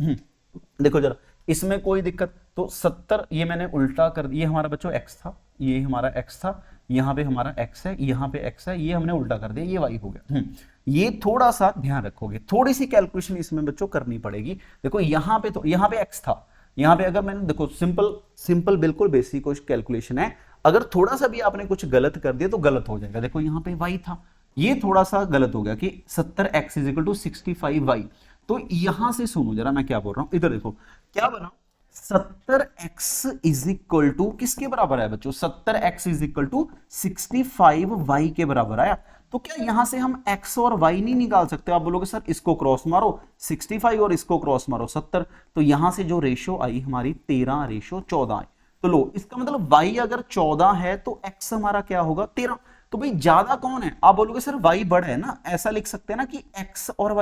देखो जरा इसमें कोई दिक्कत, तो 70 ये मैंने उल्टा कर दिया, ये हमारा बच्चों x था, ये हमारा x था, यहाँ पे हमारा x है, यहाँ पे x है, ये हमने उल्टा कर दिया, ये y हो गया। ये थोड़ा सा ध्यान रखोगे, थोड़ी सी कैलकुलेशन इसमें बच्चों करनी पड़ेगी। देखो यहाँ पे, तो यहाँ पे x था, यहाँ पे अगर मैंने देखो सिंपल बिल्कुल बेसिक कैलकुलेशन है, अगर थोड़ा सा भी आपने कुछ गलत कर दिया तो गलत हो जाएगा। देखो यहाँ पे y था, ये थोड़ा सा गलत हो गया कि 70x is equal to 65y। तो यहां से सुनो जरा मैं क्या बोल रहा हूं, इधर देखो क्या बना, 70x इज इक्वल टू किसके बराबर है बच्चों, 70x is equal to 65y के बराबर आया। तो क्या यहां से हम x और y नहीं निकाल सकते? आप बोलोगे सर इसको क्रॉस मारो 65 और इसको क्रॉस मारो 70, तो यहां से जो रेशो आई हमारी 13/14 आई। तो लो इसका मतलब y अगर 14 है तो x हमारा क्या होगा 13। तो भाई ज्यादा कौन है? आप बोलोगे सर y बड़ा है ना, ऐसा लिख सकते हैं ना कि x और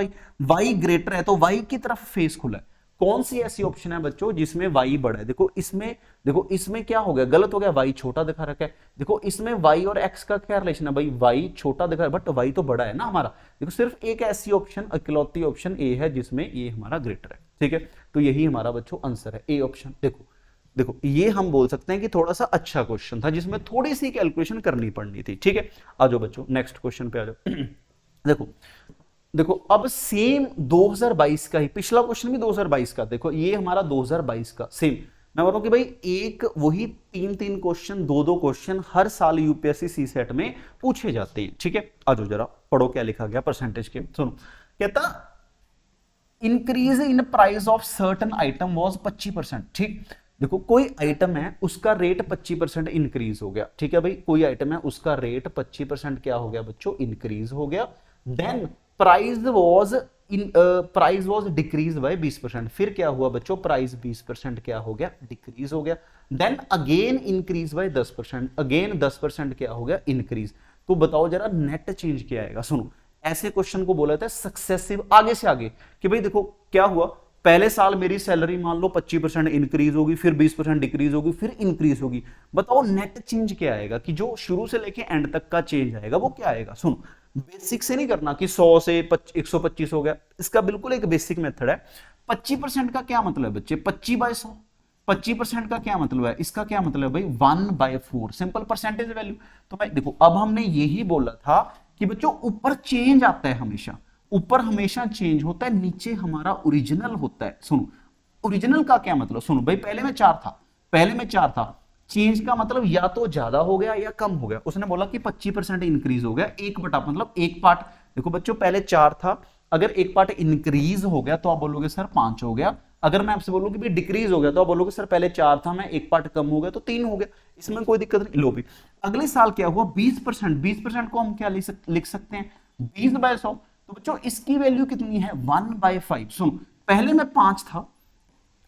y ग्रेटर है तो y की तरफ फेस खुला है। कौन सी ऐसी ऑप्शन है बच्चों जिसमें y बड़ा है? देखो इसमें क्या हो गया, गलत हो गया, y छोटा दिखा रखा है। देखो इसमें y और x का क्या रिलेशन है भाई, y छोटा दिखा है बट y तो बड़ा है ना हमारा। देखो सिर्फ एक ऐसी ऑप्शन, इकलौती ऑप्शन ए है जिसमें ये हमारा ग्रेटर है, ठीक है। तो यही हमारा बच्चों आंसर है, ए ऑप्शन। देखो ये हम बोल सकते हैं कि थोड़ा सा अच्छा क्वेश्चन था जिसमें थोड़ी सी कैलकुलेशन करनी पड़नी थी, ठीक है। आ जाओ बच्चों नेक्स्ट क्वेश्चन पे आ जाओ। देखो अब सेम 2022 का ही, पिछला क्वेश्चन भी 2022 का, देखो ये हमारा 2022 का सेम। मैं बोल रहा हूं कि भाई एक वही तीन क्वेश्चन, दो क्वेश्चन हर साल यूपीएससी सी सेट में पूछे जाते हैं, ठीक है। आ जाओ जरा पढ़ो क्या लिखा गया परसेंटेज के, सुनो। कहता increase in price of certain item was 25%, ठीक। देखो कोई आइटम है उसका रेट 25% इंक्रीज हो गया, ठीक है भाई। कोई आइटम है उसका रेट 25% क्या हो गया बच्चों, इंक्रीज हो गया। Then price was decrease by 20%, फिर क्या हुआ बच्चों, प्राइस 20% क्या हो गया, डिक्रीज हो गया। Then again increase by 10%, again 10% क्या हो गया, इंक्रीज। तो बताओ जरा नेट चेंज क्या आएगा। सुनो ऐसे क्वेश्चन को बोला था सक्सेसिव, आगे से आगे, कि भाई देखो क्या हुआ, पहले साल मेरी सैलरी मान लो 25% इंक्रीज होगी, फिर 20% डिक्रीज होगी, फिर इंक्रीज होगी। बताओ नेट चेंज क्या आएगा, कि जो शुरू से लेके एंड तक का चेंज आएगा वो क्या आएगा। सुनो बेसिक से नहीं करना कि 100 से 125 हो गया, इसका बिल्कुल एक बेसिक मेथड है। 25% का क्या मतलब है बच्चे, 25/100। 25% का क्या मतलब है, इसका क्या मतलब है भाई 1/4, सिंपल परसेंटेज वैल्यू। तो भाई देखो अब हमने यही बोला था कि बच्चों ऊपर चेंज आता है हमेशा, ऊपर हमेशा चेंज होता है, नीचे हमारा ओरिजिनल होता है। सुनो ओरिजिनल का क्या मतलब, सुनो भाई पहले में 4 था, चेंज का मतलब या तो ज्यादा हो गया या कम हो गया। उसने बोला कि 25% इंक्रीज हो गया, एक बटा मतलब एक पार्ट। देखो बच्चों पहले 4 था, अगर एक पार्ट इंक्रीज हो गया तो आप बोलोगे सर 5 हो गया। अगर मैं आपसे बोलूं कि भाई डिक्रीज हो गया तो आप बोलोगे सर पहले 4 था, मैं एक पार्ट कम हो गया तो 3 हो गया, इसमें कोई दिक्कत नहीं। लो भी अगले साल क्या हुआ 20%, 20% को हम क्या लिख सकते हैं 20/100। तो बच्चों इसकी वैल्यू कितनी है 1/5। सुनो पहले में 5 था,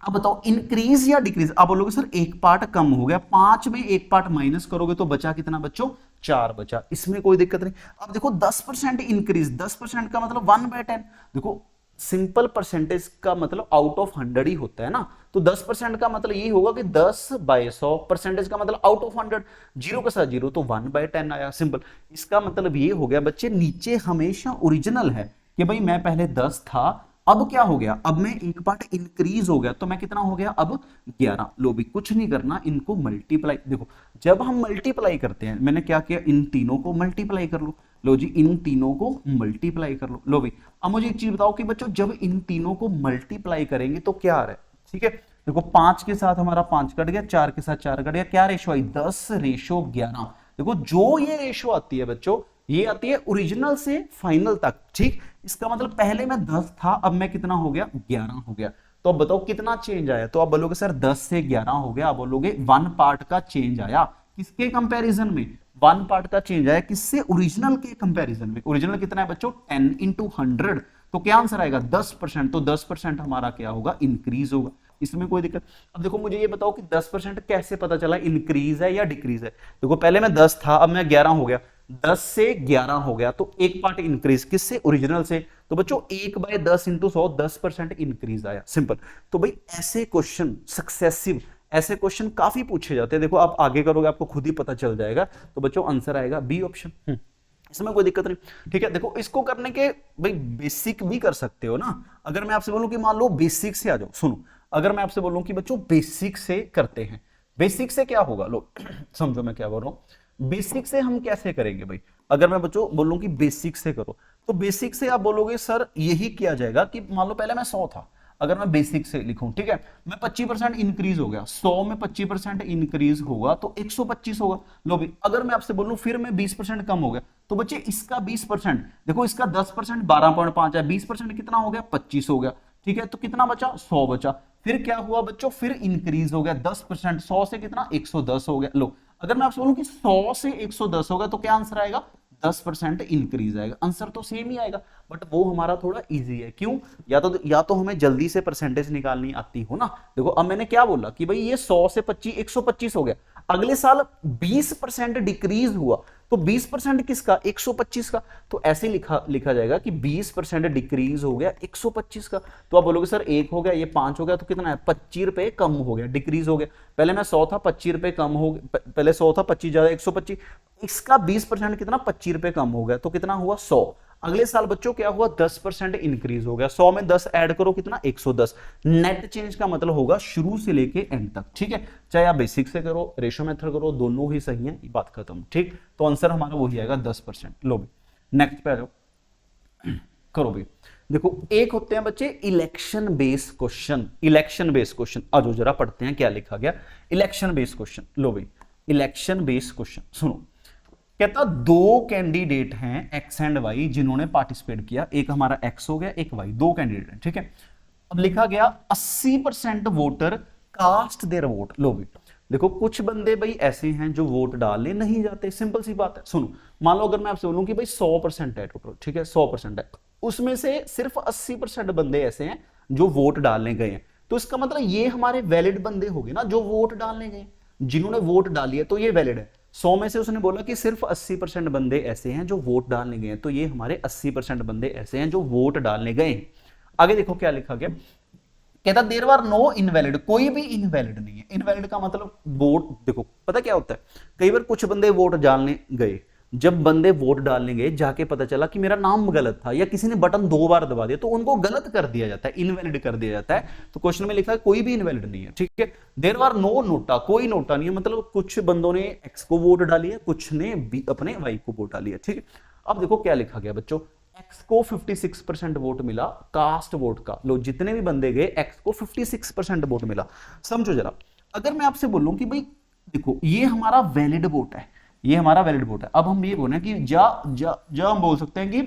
अब बताओ इंक्रीज या डिक्रीज। आप बोलोगे सर एक पार्ट कम हो गया, 5 में एक पार्ट माइनस करोगे तो बचा कितना बच्चों 4 बचा, इसमें कोई दिक्कत नहीं। अब देखो 10% इंक्रीज, 10% का मतलब 1/10। देखो सिंपल परसेंटेज का मतलब आउट ऑफ 100 ही होता है ना, तो 10% का मतलब ये होगा कि 10/100, परसेंटेज का मतलब आउट ऑफ 100, जीरो के साथ जीरो तो 1/10 आया, सिंपल। इसका मतलब ये हो गया बच्चे नीचे हमेशा ओरिजिनल है कि भाई मैं पहले 10 था, अब क्या हो गया, अब मैं एक पार्ट इंक्रीज हो गया तो मैं कितना हो गया अब 11। लो भी कुछ नहीं करना, इनको मल्टीप्लाई। देखो जब हम मल्टीप्लाई करते हैं, मैंने क्या किया इन तीनों को मल्टीप्लाई कर लो। लो जी इन तीनों को मल्टीप्लाई कर लो। लो भाई अब मुझे एक चीज बताओ कि बच्चों जब इन तीनों को मल्टीप्लाई करेंगे तो क्या आ रहा है, ठीक है। देखो 5 के साथ हमारा 5 कट गया, 4 के साथ 4 कट गया, क्या रेशो आई 10/11। देखो जो ये रेशो आती है बच्चों, ये आती है ओरिजिनल से फाइनल तक, ठीक। इसका मतलब पहले मैं 10 था, अब मैं कितना हो गया 11 हो गया। तो अब बताओ कितना चेंज आया, तो आप बोलोगे सर 10 से 11 हो गया। आप बोलोगे 1 पार्ट का चेंज आया, किसके कंपैरिजन में 1 पार्ट का चेंज आया, किससे ओरिजिनल के कंपैरिजन में। ओरिजिनल कितना है बच्चों 10 × 100, तो क्या आंसर आएगा 10%। तो 10% हमारा क्या होगा इंक्रीज होगा, इसमें कोई दिक्कत। अब देखो मुझे ये बताओ कि 10% कैसे पता चला इंक्रीज है या डिक्रीज है। देखो पहले मैं 10 था, अब मैं 11 हो गया, 10 से 11 हो गया तो एक पार्ट इंक्रीज, किससे ओरिजिनल से। तो बच्चों 1/10 × 100 10% इंक्रीज आया, सिंपल। तो भाई ऐसे क्वेश्चन सक्सेसिव, ऐसे क्वेश्चन काफी पूछे जाते हैं। देखो आप आगे करोगे आपको खुद ही पता चल जाएगा। तो बच्चों आंसर आएगा बी ऑप्शन, इसमें कोई दिक्कत नहीं, ठीक है। देखो इसको करने के भाई बेसिक भी कर सकते हो ना। अगर मैं आपसे बोलूं कि मान लो बेसिक से आ जाओ, सुनो अगर मैं आपसे बोलूं कि बच्चों बेसिक से करते हैं, बेसिक से क्या होगा, लो समझो मैं क्या बोल रहा हूं। बेसिक से हम कैसे करेंगे भाई, अगर मैं बच्चों बोलूं कि बेसिक से करो, तो बेसिक से आप बोलोगे सर यही किया जाएगा कि मान लो पहले मैं 100 था, अगर मैं बेसिक से लिखूं, ठीक है, मैं 25% इंक्रीज हो गया, 100 में 25% इंक्रीज होगा तो 125 होगा। लो भी अगर मैं आपसे बोलूं फिर मैं 20% कम हो गया, तो बच्चे इसका 20%, देखो इसका 10% 12.5 है, 20% कितना हो गया 25 हो गया, ठीक है। तो कितना बचा 100 बचा। फिर क्या हुआ बच्चों, फिर इंक्रीज हो गया 10%, 100 से कितना 110 हो गया। लो अगर मैं आपसे बोलूं कि 100 से 110 होगा तो क्या आंसर आएगा 10% इंक्रीज आएगा। आंसर तो सेम ही आएगा, बट वो हमारा थोड़ा इजी है। क्यों, या तो हमें जल्दी से परसेंटेज निकालनी आती हो ना। देखो अब मैंने क्या बोला कि भाई ये 100 से 125 हो गया, अगले साल 20% डिक्रीज हुआ, तो 20% किसका, 125 का। तो ऐसे लिखा जाएगा कि 20% डिक्रीज हो गया 125 का। तो आप बोलोगे सर 1 हो गया, ये 5 हो गया, तो कितना है, 25 रुपए कम हो गया, डिक्रीज हो गया। पहले मैं 100 था, 25 रुपए कम हो गया, पहले 100 था, 25 ज्यादा 125, इसका 20% कितना, 25 रुपए कम हो गया, तो कितना हुआ 100। अगले साल बच्चों क्या हुआ, 10% इंक्रीज हो गया, 100 में 10 ऐड करो कितना, 110। नेट चेंज का मतलब होगा शुरू से लेके एंड तक, ठीक है। चाहे आप बेसिक से करो, रेशियो मेथड करो, दोनों ही सही है, बात खत्म, ठीक। तो आंसर हमारा वही आएगा 10%। लो भी नेक्स्ट पे आ जाओ, करो भी। देखो एक होते हैं बच्चे election based question, election based question, आज जरा पढ़ते हैं क्या लिखा गया इलेक्शन बेस्ड क्वेश्चन। लो भाई इलेक्शन बेस्ड क्वेश्चन सुनो, कहता 2 कैंडिडेट हैं एक्स एंड वाई जिन्होंने पार्टिसिपेट किया, एक हमारा एक्स हो गया एक वाई, 2 कैंडिडेट हैं, ठीक है। अब लिखा गया 80% वोटर कास्ट देयर वोट। लो भी देखो कुछ बंदे भाई ऐसे हैं जो वोट डालने नहीं जाते, सिंपल सी बात है। सुनो मान लो अगर मैं आपसे बोलूं कि भाई 100% है टोटल, ठीक है 100% है, उसमें से सिर्फ 80% बंदे ऐसे हैं जो वोट डालने गए हैं, तो इसका मतलब ये हमारे वैलिड बंदे हो गए ना, जो वोट डालने गए, जिन्होंने वोट डाली है, तो ये वैलिड है। 100 में से उसने बोला कि सिर्फ 80% बंदे ऐसे हैं जो वोट डालने गए हैं, तो ये हमारे 80% बंदे ऐसे हैं जो वोट डालने गए हैं। आगे देखो क्या लिखा गया, कहता देयर आर नो इनवैलिड, कोई भी इनवैलिड नहीं है। इनवैलिड का मतलब वोट, देखो पता क्या होता है, कई बार कुछ बंदे वोट डालने गए, जब बंदे वोट डालने गए जाके पता चला कि मेरा नाम गलत था या किसी ने बटन 2 बार दबा दिया, तो उनको गलत कर दिया जाता है, इनवैलिड कर दिया जाता है। तो क्वेश्चन में लिखा है कोई भी इनवैलिड नहीं है, ठीक है। देयर आर नो नोटा, कोई नोटा नहीं है, मतलब कुछ बंदों ने एक्स को वोट डाली है, कुछ ने अपने वाई को वोट डाली है, ठीक है। अब देखो क्या लिखा गया बच्चों, एक्स को 56% वोट मिला कास्ट वोट का। लो जितने भी बंदे गए एक्स को 56% वोट मिला। समझो जरा, अगर मैं आपसे बोलूं कि भाई देखो ये हमारा वैलिड वोट है, ये हमारा वैलिड वोट है, अब हम ये बोले कि जा हम बोल सकते हैं कि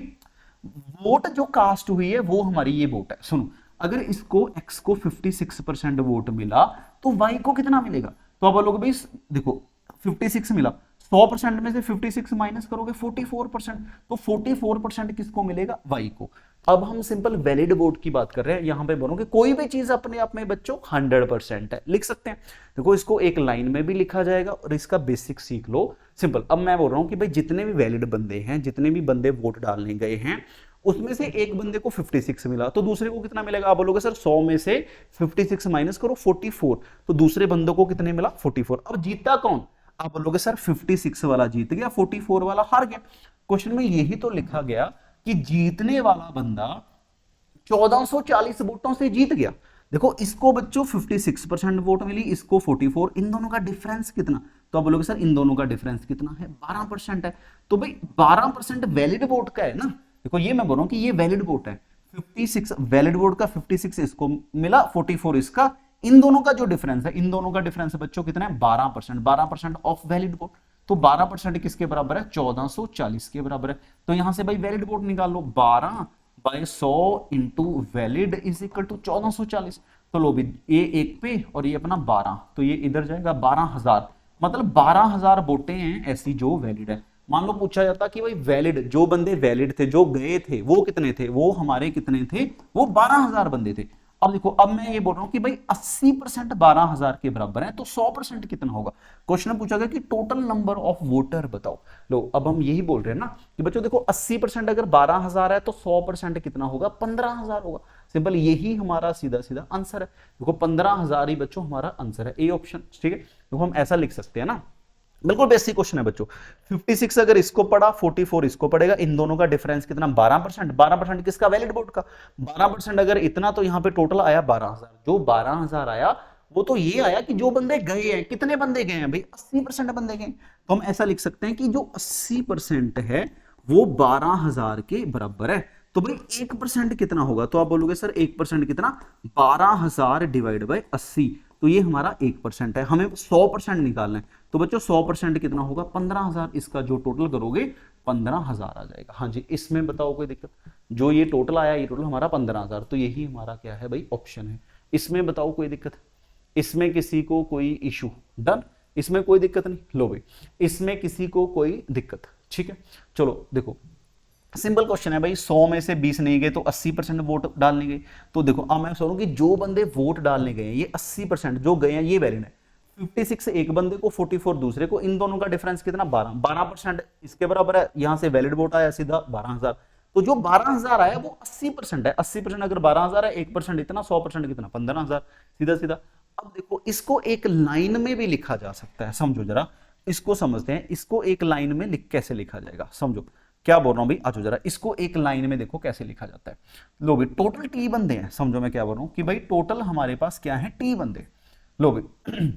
वोट जो कास्ट हुई है वो हमारी ये वोट है। सुनो अगर इसको एक्स को 56% वोट मिला तो वाई को कितना मिलेगा, तो आप बोलोगे भाई देखो 56 मिला, 100% में से 56 माइनस करोगे 44%, तो 44% किसको मिलेगा, वाई को। अब हम सिंपल वैलिड वोट की बात कर रहे हैं, यहां पे बोलोगे कोई भी चीज अपने आप में बच्चों 100% है, लिख सकते हैं। देखो इसको एक लाइन में भी लिखा जाएगा और इसका बेसिक सीख लो सिंपल। अब मैं बोल रहा हूं कि भाई जितने भी वैलिड बंदे हैं, जितने भी बंदे वोट डालने गए हैं, उसमें से एक बंदे को 56 मिला, तो दूसरे को कितना मिलेगा, आप बोलोगे सर 100 में से 56 माइनस करो 44, तो दूसरे बंदों को कितने मिला 44। अब जीता कौन, आप बोलोगे सर 56 वाला जीत गया, 44 वाला हार गया। क्वेश्चन में यही तो लिखा गया कि जीतने वाला बंदा 1440 वोटों से जीत गया। देखो इसको बच्चों 56% वोट मिली, इसको 44, इन दोनों का डिफरेंस कितना, तो आप बोलोगे सर इन दोनों का डिफरेंस कितना है, 12% है। तो भाई 12% वैलिड वोट का है ना, देखो ये मैं बोल रहा हूं कि ये वैलिड वोट है, 56 वैलिड वोट का 56 इसको मिला, 44 इसका, इन दोनों का जो डिफरेंस है, इन दोनों का डिफरेंस है बच्चों कितना है 12%, 12% ऑफ वैलिड वोट। तो 12% किसके बराबर है, 1440 के बराबर है। तो यहां से भाई वैलिड वोट निकाल लो, 12/100 into valid is equal to 1440। तो लो भी ये एक पे और ये अपना 12, तो ये इधर जाएगा 12,000, मतलब 12,000 वोटें हैं ऐसी जो वैलिड है। मान लो पूछा जाता कि भाई वैलिड, जो बंदे वैलिड थे जो गए थे वो कितने थे, वो हमारे कितने थे, वो 12,000 बंदे थे। अब देखो अब मैं ये बोल रहा हूं कि भाई 80% 12,000 के बराबर है, तो 100% कितना होगा। क्वेश्चन में पूछा गया कि टोटल नंबर ऑफ वोटर बताओ। लो अब हम यही बोल रहे हैं ना कि बच्चों देखो 80% अगर 12,000 है तो 100% कितना होगा, 15,000 होगा। सिंपल यही हमारा सीधा सीधा आंसर है। देखो 15,000 ही बच्चों हमारा आंसर है, ए ऑप्शन, ठीक है। तो हम ऐसा लिख सकते हैं ना, बिल्कुल बेसिक क्वेश्चन है बच्चों। 56 अगर इसको पढ़ा 44 इसको पड़ेगा, इन दोनों का डिफरेंस कितना 12%, 12% किसका, वैलिड वोट का। 12% अगर इतना, तो यहाँ पे टोटल आया 12,000, जो 12,000 आया वो तो ये आया कि जो बंदे गए हैं, कितने बंदे गए हैं भाई 80% बंदे गए। तो हम ऐसा लिख सकते हैं कि जो 80% है वो 12,000 के बराबर है। तो भाई 1% कितना होगा, तो आप बोलोगे सर 1% कितना, 12,000 डिवाइड बाय 80, तो ये हमारा 1% है। हमें 100% निकालना है, तो बच्चों 100% कितना होगा 15,000, इसका जो टोटल करोगे 15,000 आ जाएगा। हाँ जी, इसमें बताओ कोई दिक्कत, जो ये टोटल आया ये टोटल हमारा 15,000, तो यही हमारा क्या है भाई ऑप्शन है। इसमें बताओ कोई दिक्कत, इसमें किसी को कोई इशू, डन, इसमें कोई दिक्कत नहीं। लो भाई इसमें किसी को कोई दिक्कत, ठीक है। चलो देखो सिंपल क्वेश्चन है भाई, 100 में से 20 नहीं गए तो 80% वोट डालने गए। तो देखो अब मैं सोचूं कि जो बंदे वोट डालने गए ये 80% जो गए हैं ये वैलिड है, 56 एक बंदे को, 44 दूसरे को, इन दोनों का डिफरेंस कितना 12% इसके बराबर है। यहां से वैलिड वोट आया सीधा 12,000, तो जो 12,000 आया वो 80% है। 80% अगर 12,000 है, 1% इतना, 100% कितना 15,000, सीधा सीधा। अब देखो इसको एक लाइन में भी लिखा जा सकता है, समझो जरा, इसको समझते हैं। इसको एक लाइन में कैसे लिखा जाएगा, समझो क्या बोल रहा हूं भाई, आजो जरा इसको एक लाइन में देखो कैसे लिखा जाता है। लो भाई टोटल टी बंदे हैं, समझो मैं क्या बोल रहा हूं कि भाई टोटल हमारे पास क्या है, टी बंदे। लो भाई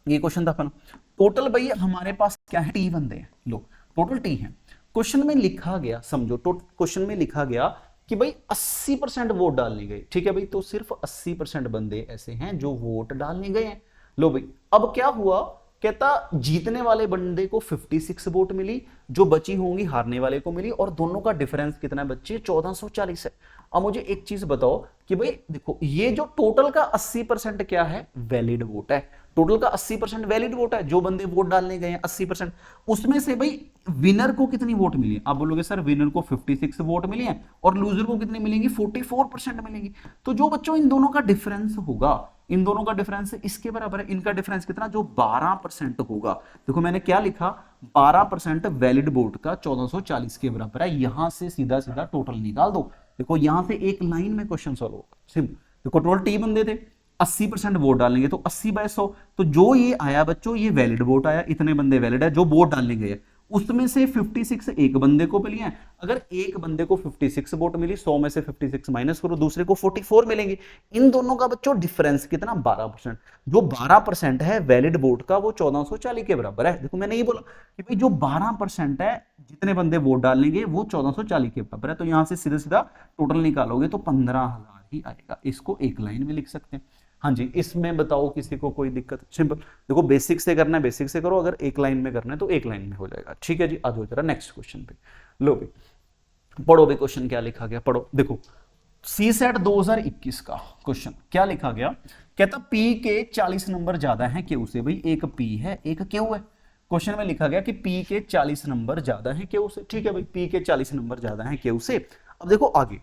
ये क्वेश्चन था अपना, टोटल भाई हमारे पास क्या है, टी बंदे हैं। लो टोटल टी है। क्वेश्चन में लिखा गया, समझो क्वेश्चन में लिखा गया कि भाई 80% वोट डालने गए, ठीक है भाई, तो सिर्फ 80% बंदे ऐसे हैं जो वोट डालने गए हैं। लो भाई अब क्या हुआ, कहता जीतने वाले बंदे को 56 वोट मिली, जो बची होंगी हारने वाले को मिली, और दोनों का डिफरेंस कितना है बच्चे, 1440 है। अब मुझे एक चीज बताओ कि भाई देखो ये जो टोटल का 80% क्या है, वैलिड वोट है। टोटल का 80% वैलिड वोट है, जो बंदे वोट डालने गए हैं 80%, उसमें से भाई विनर को कितनी वोट मिली है। आप बोलोगे सर विनर को 56 वोट मिली है और लूजर को कितनी मिलेंगी, 44% मिलेंगी। तो जो बच्चों इन दोनों का डिफरेंस होगा, इन दोनों का डिफरेंस इसके बराबर है। इनका डिफरेंस कितना, जो 12% होगा। देखो मैंने क्या लिखा, 12% वैलिड वोट का 1440 के बराबर है। यहां से सीधा सीधा टोटल निकाल दो। देखो यहां से एक लाइन में क्वेश्चन सॉल्व होगा, सिंपल। देखो टोटल टी बंदे थे, 80% वोट डालेंगे तो 80/100, तो जो ये आया बच्चों ये वैलिड वोट आया, इतने बंदे वैलिड है जो वोट डालने गए। उसमें से 56 एक बंदे को मिली है। अगर एक बंदे को 56 वोट मिली, 100 में से 56 माइनस करो, दूसरे को 44 मिलेंगे। इन दोनों का बच्चों डिफरेंस कितना, 12%। जो 12% है वैलिड वोट का वो 1440 के बराबर है। देखो मैंने ये बोला कि भाई जो 12% है, जितने बंदे वोट डालेंगे वो 1440 के बराबर है। तो यहां से सीधा सीधा टोटल निकालोगे तो 15,000 ही आएगा। इसको एक लाइन में लिख सकते हैं। हाँ जी, इसमें बताओ किसी को कोई दिक्कत, सिंपल। देखो बेसिक से करना है बेसिक से करो, अगर एक लाइन में करना है तो एक लाइन में हो जाएगा, ठीक है जी। आज हो जरा नेक्स्ट क्वेश्चन पे। लो भी पढ़ो भी, क्वेश्चन क्या लिखा गया, पढ़ो। देखो सीसेट 2021 का क्वेश्चन क्या लिखा गया, कहता पी के 40 नंबर ज्यादा है क्यू से। भाई एक पी है एक क्यू है। क्वेश्चन में लिखा गया कि पी के 40 नंबर ज्यादा है क्यू से, ठीक है भाई, पी के 40 नंबर ज्यादा है क्यू से। अब देखो आगे,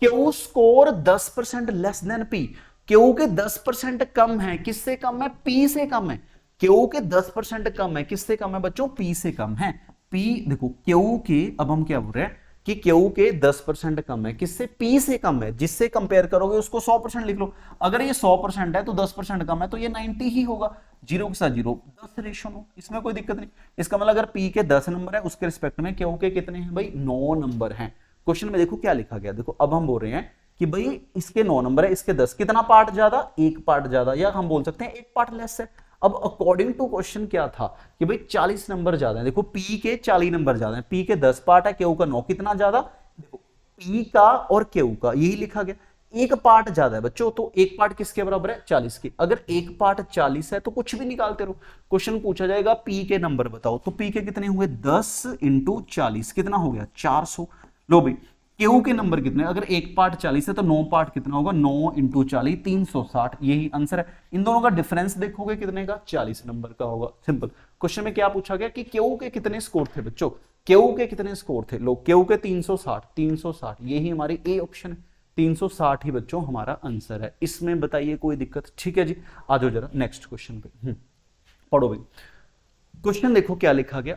Q score 10% less than P. Q के 10% कम है, किससे कम है, पी से कम है। क्यू के 10% कम है, किससे कम है बच्चों, पी से कम है। पी देखो क्यू के, अब हम क्या बोल रहे हैं कि क्यू के 10% कम है, किससे, पी से कम है। जिससे कंपेयर करोगे उसको 100% लिख लो। अगर ये 100% है तो 10% कम है तो ये 90 ही होगा। 0 के साथ 0, 10 रेशो 9, इसमें कोई दिक्कत नहीं। इसका मतलब अगर पी के 10 नंबर है उसके रिस्पेक्ट में क्यू के कितने हैं भाई, 9 नंबर हैं। क्वेश्चन में देखो क्या लिखा गया, देखो अब हम बोल रहे हैं कि भाई इसके 9 नंबर है, इसके 10, कितना पार्ट ज्यादा, एक पार्ट ज्यादा, या हम बोल सकते हैं एक पार्ट लेस है। अब अकॉर्डिंग टू क्वेश्चन क्या था कि भाई 40 नंबर ज्यादा है। देखो पी के 40 नंबर ज्यादा है, पी के 10 पार्ट है, क्यू का 9, कितना ज्यादा, देखो पी का और क्यू का यही लिखा गया, एक पार्ट ज्यादा है बच्चों। तो एक पार्ट किसके बराबर है, 40 के। अगर एक पार्ट 40 है तो कुछ भी निकालते रहो। क्वेश्चन पूछा जाएगा पी के नंबर बताओ, तो पी के कितने हुए, 10 × 40 कितना हो गया, 400। लो भाई क्यू के नंबर कितने, अगर एक पार्ट 40 है तो 9 पार्ट कितना होगा, 9 × 40 360, यही आंसर है। इन दोनों का डिफरेंस देखोगे कितने का, 40 नंबर का होगा, सिंपल। क्वेश्चन में क्या पूछा गया कि क्यू के कितने स्कोर थे बच्चों, क्यू के कितने स्कोर थे, लो क्यू के 360, यही हमारी ए ऑप्शन है, 360 ही बच्चों हमारा आंसर है। इसमें बताइए कोई दिक्कत, ठीक है जी। आ जाओ जरा नेक्स्ट क्वेश्चन पे, पढ़ो भाई। क्वेश्चन देखो क्या लिखा गया,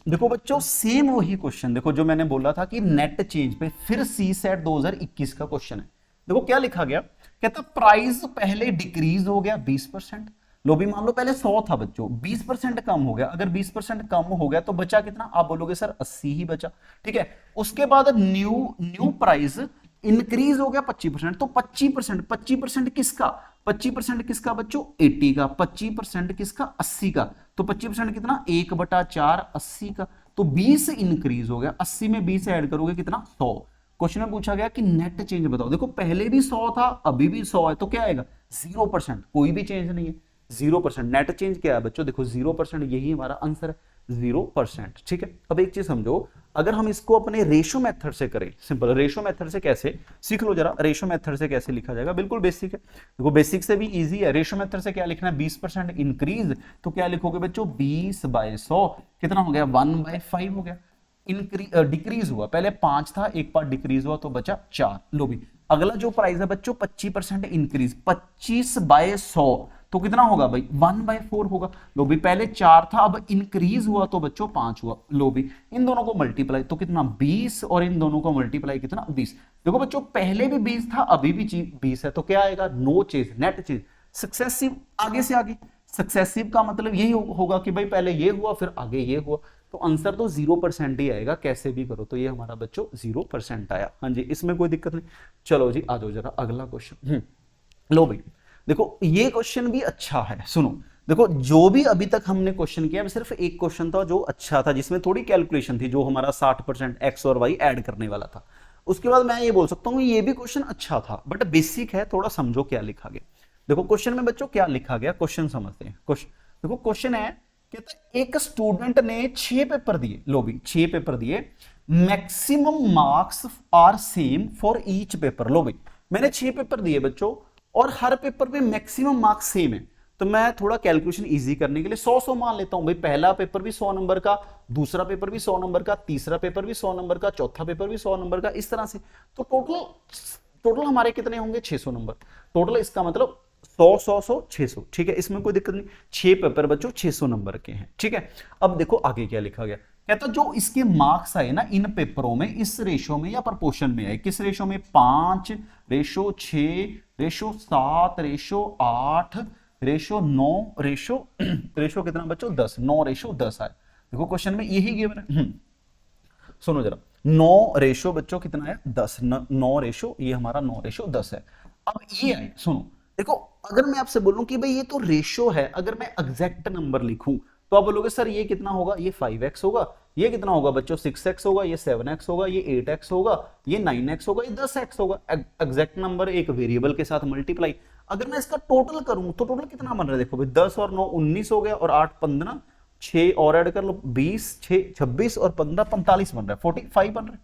देखो बच्चों सेम वही क्वेश्चन, देखो जो मैंने बोला था कि नेट चेंज पे फिर सी सेट 2021 का क्वेश्चन है। देखो क्या लिखा गया, कहता प्राइस पहले डिक्रीज हो गया 20%। लो भी मान लो पहले 100 था बच्चों, 20% कम हो गया। अगर 20% कम हो गया तो बचा कितना, आप बोलोगे सर 80 ही बचा, ठीक है। उसके बाद न्यू प्राइस इंक्रीज हो गया 25%, तो 25% किसका, 25% किसका बच्चों, 80 का, 25% किसका, 80 का। तो 25% कितना, 1/4 80 का। तो 20 इंक्रीज हो गया, 80 में 20 ऐड करोगे कितना, 100। क्वेश्चन में पूछा गया कि नेट चेंज बताओ। देखो पहले भी 100 था, अभी भी 100 है, तो क्या आएगा, 0%, कोई भी चेंज नहीं है, 0%। नेट चेंज क्या है बच्चों, देखो 0%, यही हमारा आंसर है, 0%, ठीक है। अब एक चीज समझो, अगर हम इसको अपने रेशो मेथड से करें, सिंपल, रेशो मेथड से कैसे, सीख लो जरा, रेशो मेथड से कैसे लिखा जाएगा, बिल्कुल बेसिक है। देखो बेसिक से भी इजी है। रेशो मेथड से क्या लिखना है, 20% इंक्रीज, तो क्या लिखोगे बच्चों, 20/100 कितना हो गया, 1/5 हो गया। डिक्रीज हुआ, पहले 5 था, एक पार्ट डिक्रीज हुआ तो बचा 4। लो भी अगला जो प्राइस है बच्चों 25% इंक्रीज, 25/100, तो कितना होगा भाई 1/4 होगा। लो भी पहले 4 था, अब इंक्रीज हुआ तो बच्चों 5 हुआ। लो भी इन दोनों को मल्टीप्लाई तो कितना 20 और इन दोनों को मल्टीप्लाई कितना 20। देखो बच्चों पहले भी 20 था, अभी भी 20 है, तो क्या आएगा no change, net change. Successive आगे से आगे, सक्सेसिव का मतलब यही होगा कि भाई पहले ये हुआ फिर आगे ये हुआ, तो आंसर तो 0% ही आएगा कैसे भी करो। तो ये हमारा बच्चों 0% आया। हाँ जी, इसमें कोई दिक्कत नहीं। चलो जी आ जाओ जरा अगला क्वेश्चन। लो भाई देखो ये क्वेश्चन भी अच्छा है, सुनो। देखो जो भी अभी तक हमने क्वेश्चन किया सिर्फ एक क्वेश्चन था जो अच्छा था, जिसमें थोड़ी कैलकुलेशन थी, जो हमारा 60% एक्स और वाई ऐड करने वाला था। उसके बाद मैं ये बोल सकता हूँ ये भी क्वेश्चन अच्छा था, बट बेसिक है, थोड़ा समझो क्या लिखा गया। देखो क्वेश्चन में बच्चों क्या लिखा गया, क्वेश्चन समझते हैं। क्वेश्चन देखो, क्वेश्चन है कहता एक स्टूडेंट ने 6 पेपर दिए। लो भी 6 पेपर दिए, maximum marks are same for each paper. लो भाई मैंने 6 पेपर दिए बच्चों और हर पेपर में मैक्सिमम मार्क्स सेम है, तो मैं थोड़ा कैलकुलेशन इजी करने के लिए 100 मान लेता हूं। भाई पहला पेपर भी 100 नंबर का, दूसरा पेपर भी 100 नंबर का, तीसरा पेपर भी 100 नंबर का, चौथा पेपर भी 100 नंबर का, इस तरह से। तो टोटल हमारे कितने होंगे 600 नंबर टोटल। इसका मतलब 100 600, ठीक है, इसमें कोई दिक्कत नहीं। 6 पेपर बच्चों 600 नंबर के हैं, ठीक है। अब देखो आगे क्या लिखा गया, कहता जो इसके मार्क्स आए ना इन पेपरों में इस रेशो में या प्रपोर्शन में आए। किस रेशो में, 5:6:7:8:9 रेशो कितना बच्चों 10, 9:10 आए। देखो क्वेश्चन में यही गिवन है। सुनो जरा, 9 बच्चों कितना है 10, 9 ये हमारा 9:10 है। अब ये आए, सुनो देखो अगर मैं आपसे बोलूं कि भाई ये तो रेशो है, अगर मैं एग्जैक्ट नंबर लिखूं तो आप बोलोगे सर ये कितना होगा, ये 5x होगा, ये कितना होगा बच्चों 6x होगा, ये 7x होगा, ये 8x होगा, ये 9x होगा, ये 10x होगा। एग्जैक्ट नंबर एक वेरिएबल के साथ मल्टीप्लाई। अगर मैं इसका टोटल करूं तो टोटल कितना बन रहा है, देखो भाई 10 और 9 19 हो गया, और 8 15, 6 और ऐड कर लो 20, 6 26 और 15 45 बन रहा है, 45 बन रहा है।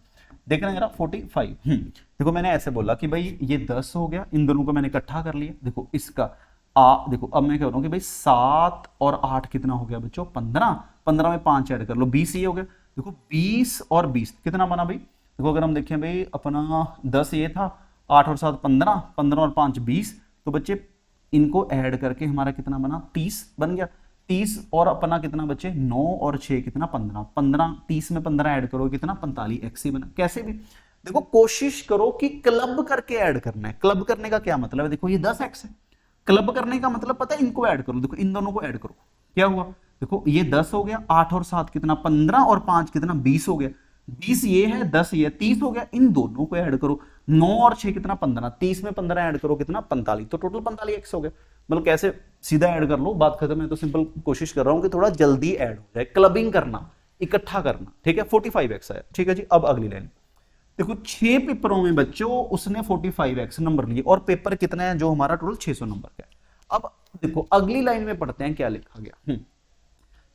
देख रहे हैं जरा 45। देखो मैंने ऐसे बोला कि भाई ये 10 हो गया, इन दोनों को मैंने इकट्ठा कर लिया। देखो इसका देखो अब मैं कह रहा हूं कि भाई 7 और 8 कितना हो गया बच्चों 15, 15 में 5 ऐड कर लो 20 ये हो गया। देखो 20 और 20 कितना बना भाई, देखो अगर हम देखें भाई अपना 10 ये था, 8 और 7 15, 15 और 5 20, तो बच्चे इनको ऐड करके हमारा कितना बना 30 बन गया। 30 और अपना कितना बच्चे 9 और 6 कितना 15, 15 30 में 15 ऐड करो कितना 45 एक्स ही बना। कैसे भी देखो कोशिश करो कि क्लब करके ऐड करना है। क्लब करने का क्या मतलब है, देखो ये 10 एक्स है, क्लब करने का मतलब पता है, इनको ऐड करो। देखो इन दोनों को ऐड करो, क्या हुआ, देखो ये 10 हो गया, 8 और 7 कितना 15 और 5 कितना 20 हो गया। 20 ये है, 10 ये 30 हो गया, इन दोनों को ऐड करो। 9 और 6 कितना 15, 30 में 15 ऐड करो कितना 45, तो टोटल 45 एक्स हो गया। मतलब कैसे सीधा ऐड कर लो, बात खत्म है। तो सिंपल कोशिश कर रहा हूं कि थोड़ा जल्दी ऐड हो जाए, क्लबिंग करना, इकट्ठा करना, ठीक है। 45 एक्स आया, ठीक है जी। अब अगली लाइन देखो, 6 पेपरों में बच्चों उसने 45x नंबर लिए, और पेपर कितना है जो हमारा टोटल 600 नंबर का है। अब देखो अगली लाइन में पढ़ते हैं क्या लिखा गया।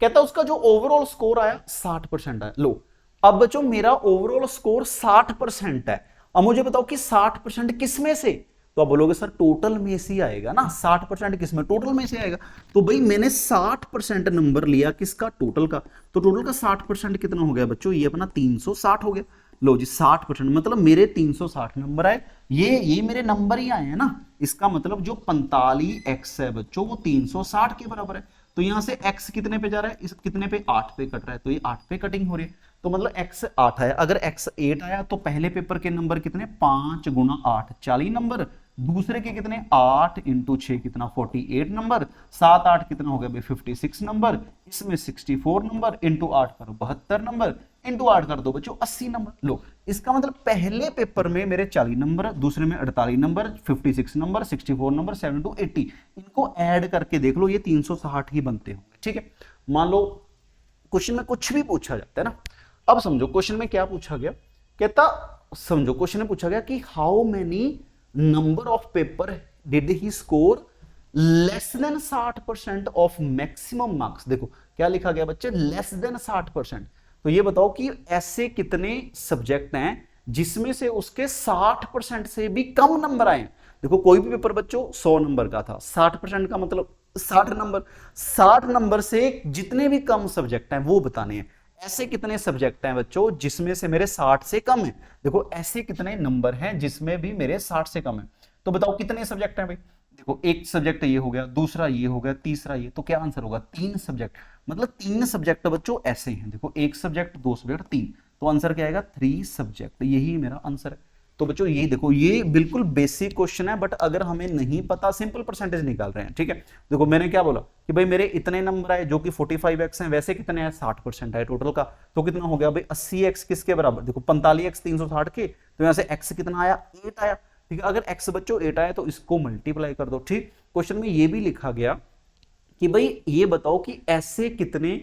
कहता उसका जो ओवरऑल स्कोर आया 60% आया। लो अब बच्चों मेरा ओवरऑल स्कोर 60% है। अब मुझे बताओ कि 60% किस में से, तो आप बोलोगे सर टोटल में से आएगा ना, 60% किस में, टोटल में से आएगा। तो भाई मैंने 60% नंबर लिया किसका, टोटल का, तो टोटल का 60% कितना हो गया बच्चों, ये अपना 360 हो गया। लो जी 60% मतलब मेरे 360 नंबर आए, ये मेरे नंबर ही आए हैं ना। इसका मतलब जो 45x है बच्चों वो 360 के बराबर है। तो यहां से x कितने पे जा रहा है, इस कितने पे 8 पे कट रहा है, तो ये 8 पे कटिंग हो रही है। तो मतलब x 8 आया, अगर x 8 आया तो पहले पेपर के नंबर कितने 5 गुना 8 40 नंबर, दूसरे के कितने 8 इंटू 6 कितना 48 नंबर, 7 8 कितना हो गया भाई 56 नंबर, इसमें 64 नंबर, इंटू 8 करो 72 नंबर, इंटू 8 कर दो बच्चों 80 नंबर। लो इसका मतलब पहले पेपर में मेरे 40 नंबर, दूसरे में 48 नंबर, 56 नंबर, 64 नंबर, 7 टू 80, इनको ऐड करके देख लो ये 360 ही बनते होंगे, ठीक है। मान लो क्वेश्चन में कुछ भी पूछा जाता है ना। अब समझो क्वेश्चन में क्या पूछा गया, कहता समझो क्वेश्चन में पूछा गया कि how many number of paper did he score less than 60% of maximum marks. देखो क्या लिखा गया बच्चे, लेस देन 60%। तो ये बताओ कि ऐसे कितने सब्जेक्ट हैं जिसमें से उसके 60% से भी कम नंबर आए। देखो कोई भी पेपर बच्चों 100 नंबर का था, 60% का मतलब 60 नंबर, 60 नंबर से जितने भी कम सब्जेक्ट हैं वो बताने हैं। ऐसे कितने सब्जेक्ट हैं बच्चों जिसमें से मेरे 60 से कम है। देखो ऐसे कितने नंबर हैं जिसमें भी मेरे 60 से कम है। तो बताओ कितने सब्जेक्ट हैं भाई, देखो एक सब्जेक्ट ये हो गया, दूसरा ये हो गया, तीसरा ये, तो क्या आंसर होगा 3 सब्जेक्ट। मतलब 3 सब्जेक्ट बच्चों ऐसे हैं, देखो 1 सब्जेक्ट, 2 सब्जेक्ट, 3, तो आंसर क्या आएगा 3 सब्जेक्ट, यही मेरा आंसर है। तो बच्चों ये देखो ये बिल्कुल बेसिक क्वेश्चन है, बट अगर हमें नहीं पता, सिंपल परसेंटेज निकाल रहे हैं, ठीक है। देखो मैंने क्या बोला कि भाई मेरे इतने नंबर आए जो कि 45x हैं, वैसे कितने हैं 60% है टोटल का, तो कितना हो गया भाई 80x किसके बराबर, देखो 45x 360 के, तो यहां से x कितना आया 8 आया, ठीक है। अगर x बच्चों 8 आया तो इसको मल्टीप्लाई कर दो, ठीक। क्वेश्चन में ये भी लिखा गया कि भाई ये बताओ कि ऐसे कितने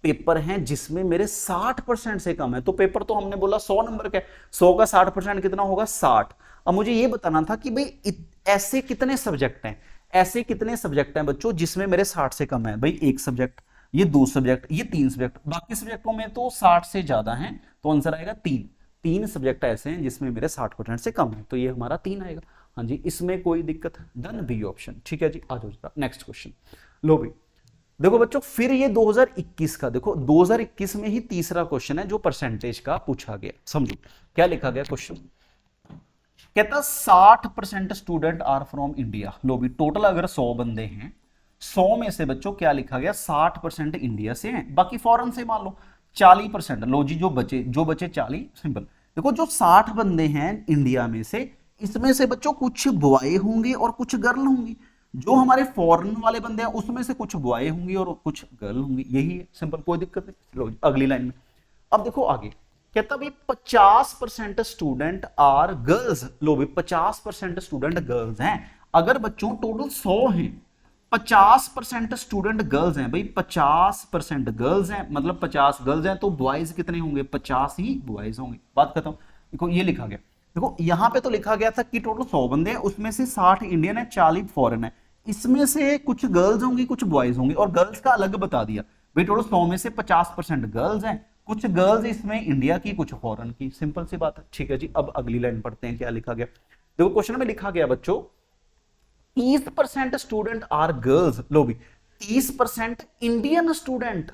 पेपर हैं जिसमें मेरे 60% से कम है। तो पेपर तो हमने बोला 100 नंबर का, 100 का 60% कितना होगा 60। अब मुझे ये बताना था कि भाई ऐसे कितने सब्जेक्ट हैं, ऐसे कितने सब्जेक्ट हैं बच्चों जिसमें मेरे 60 से कम है। भाई 1 सब्जेक्ट, ये 2 सब्जेक्ट, ये 3 सब्जेक्ट, बाकी सब्जेक्टों में तो 60 से ज्यादा है, तो आंसर आएगा 3 सब्जेक्ट ऐसे हैं जिसमें मेरे 60% से कम है, तो ये हमारा 3 आएगा। हाँ जी, इसमें कोई दिक्कत, डन बी ऑप्शन, ठीक है जी। आ जाओ नेक्स्ट क्वेश्चन। लो भाई देखो बच्चों फिर ये 2021 का, देखो 2021 में ही तीसरा क्वेश्चन है जो परसेंटेज का पूछा गया। समझो क्या लिखा गया क्वेश्चन, कहता 60% स्टूडेंट आर फ्रॉम इंडिया। लो भी टोटल अगर 100 बंदे हैं, 100 में से बच्चों क्या लिखा गया 60% इंडिया से हैं, बाकी फॉरेन से मान लो 40%। लो जी जो बचे 40, सिंपल। देखो जो 60 बंदे हैं इंडिया में से, इसमें से बच्चों कुछ बॉय होंगे और कुछ गर्ल होंगी। जो हमारे फॉरेन वाले बंदे हैं उसमें से कुछ बॉय होंगी और कुछ गर्ल होंगी, यही है, सिंपल, कोई दिक्कत नहीं। लो अगली लाइन में अब देखो आगे कहता भाई 50% स्टूडेंट आर गर्ल्स। लो भाई 50% स्टूडेंट गर्ल्स हैं। अगर बच्चों टोटल 100 हैं, 50% स्टूडेंट गर्ल्स हैं, भाई 50% गर्ल्स हैं, मतलब 50 गर्ल्स हैं, तो बॉयज कितने होंगे 50 ही बॉयज होंगे, बात खत्म। देखो ये लिखा गया, देखो यहां पे तो लिखा गया था कि टोटल 100 बंदे हैं, उसमें से 60 इंडियन है, 40 फॉरेन है। इसमें से कुछ गर्ल्स होंगी कुछ बॉयज होंगे, और गर्ल्स का अलग बता दिया, भाई टोटल 100 में से 50% गर्ल्स हैं, कुछ गर्ल्स इसमें इंडिया की कुछ फॉरेन की, सिंपल सी बात है, ठीक है जी। अब अगली लाइन पढ़ते हैं क्या लिखा गया। देखो क्वेश्चन में लिखा गया बच्चों 30% स्टूडेंट आर गर्ल्स। लो भी 30% इंडियन स्टूडेंट,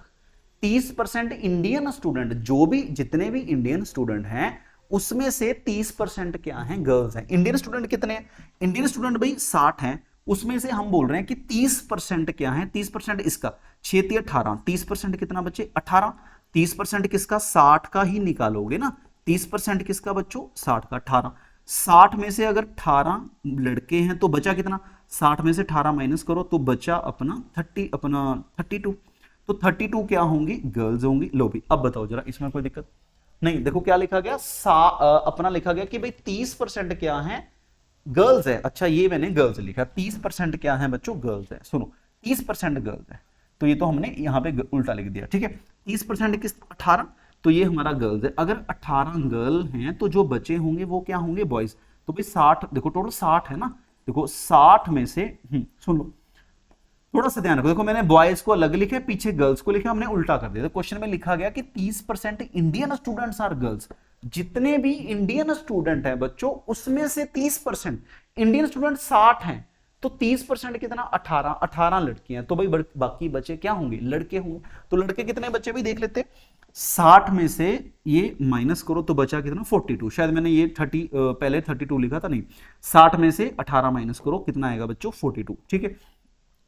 30% इंडियन स्टूडेंट, जो भी जितने भी इंडियन स्टूडेंट हैं उसमें से 30% क्या है गर्ल्स हैं। इंडियन स्टूडेंट कितने हैं, इंडियन स्टूडेंट भाई 60 हैं, उसमें से हम बोल रहे हैं कि 30% क्या है, 30% इसका 6 18, 30% कितना बच्चे 18, 30% किसका 60 का ही निकालोगे ना, 30% किसका बच्चों 60 का 18, 60 में से अगर 18 लड़के हैं तो बचा कितना, 60 में से 18 माइनस करो तो बचा अपना 32, तो 32 क्या होंगी गर्ल्स होंगी। लो भी अब बताओ जरा इसमें कोई दिक्कत नहीं। देखो क्या लिखा गया अपना लिखा गया कि भाई 30% क्या है गर्ल्स है। अच्छा ये मैंने गर्ल्स लिखा, 30% क्या है बच्चों गर्ल्स है। सुनो 30% गर्ल्स है, तो ये तो हमने यहाँ पे उल्टा लिख दिया, ठीक है। 30% किस 18, तो ये हमारा गर्ल्स है। अगर 18 गर्ल हैं तो जो बचे होंगे वो क्या होंगे बॉयज। तो भाई 60, देखो टोटल 60 है ना, देखो 60 में से सुन लो थोड़ा सा ध्यान रखो, देखो मैंने बॉयज को अलग लिखा, पीछे गर्ल्स को लिखा, हमने उल्टा कर दिया। तो क्वेश्चन में लिखा गया कि 30% इंडियन स्टूडेंट्स आर गर्ल्स। जितने भी इंडियन स्टूडेंट हैं बच्चों उसमें से 30%, इंडियन स्टूडेंट 60 हैं तो 30% कितना 18 लड़कियां, तो भाई बाकी बचे क्या होंगे लड़के होंगे। तो लड़के कितने बच्चे भी देख लेते, 60 में से ये माइनस करो तो बचा कितना 42, शायद मैंने ये 30 पहले 32 लिखा था, नहीं 60 में से 18 माइनस करो कितना आएगा बच्चों 42, ठीक है।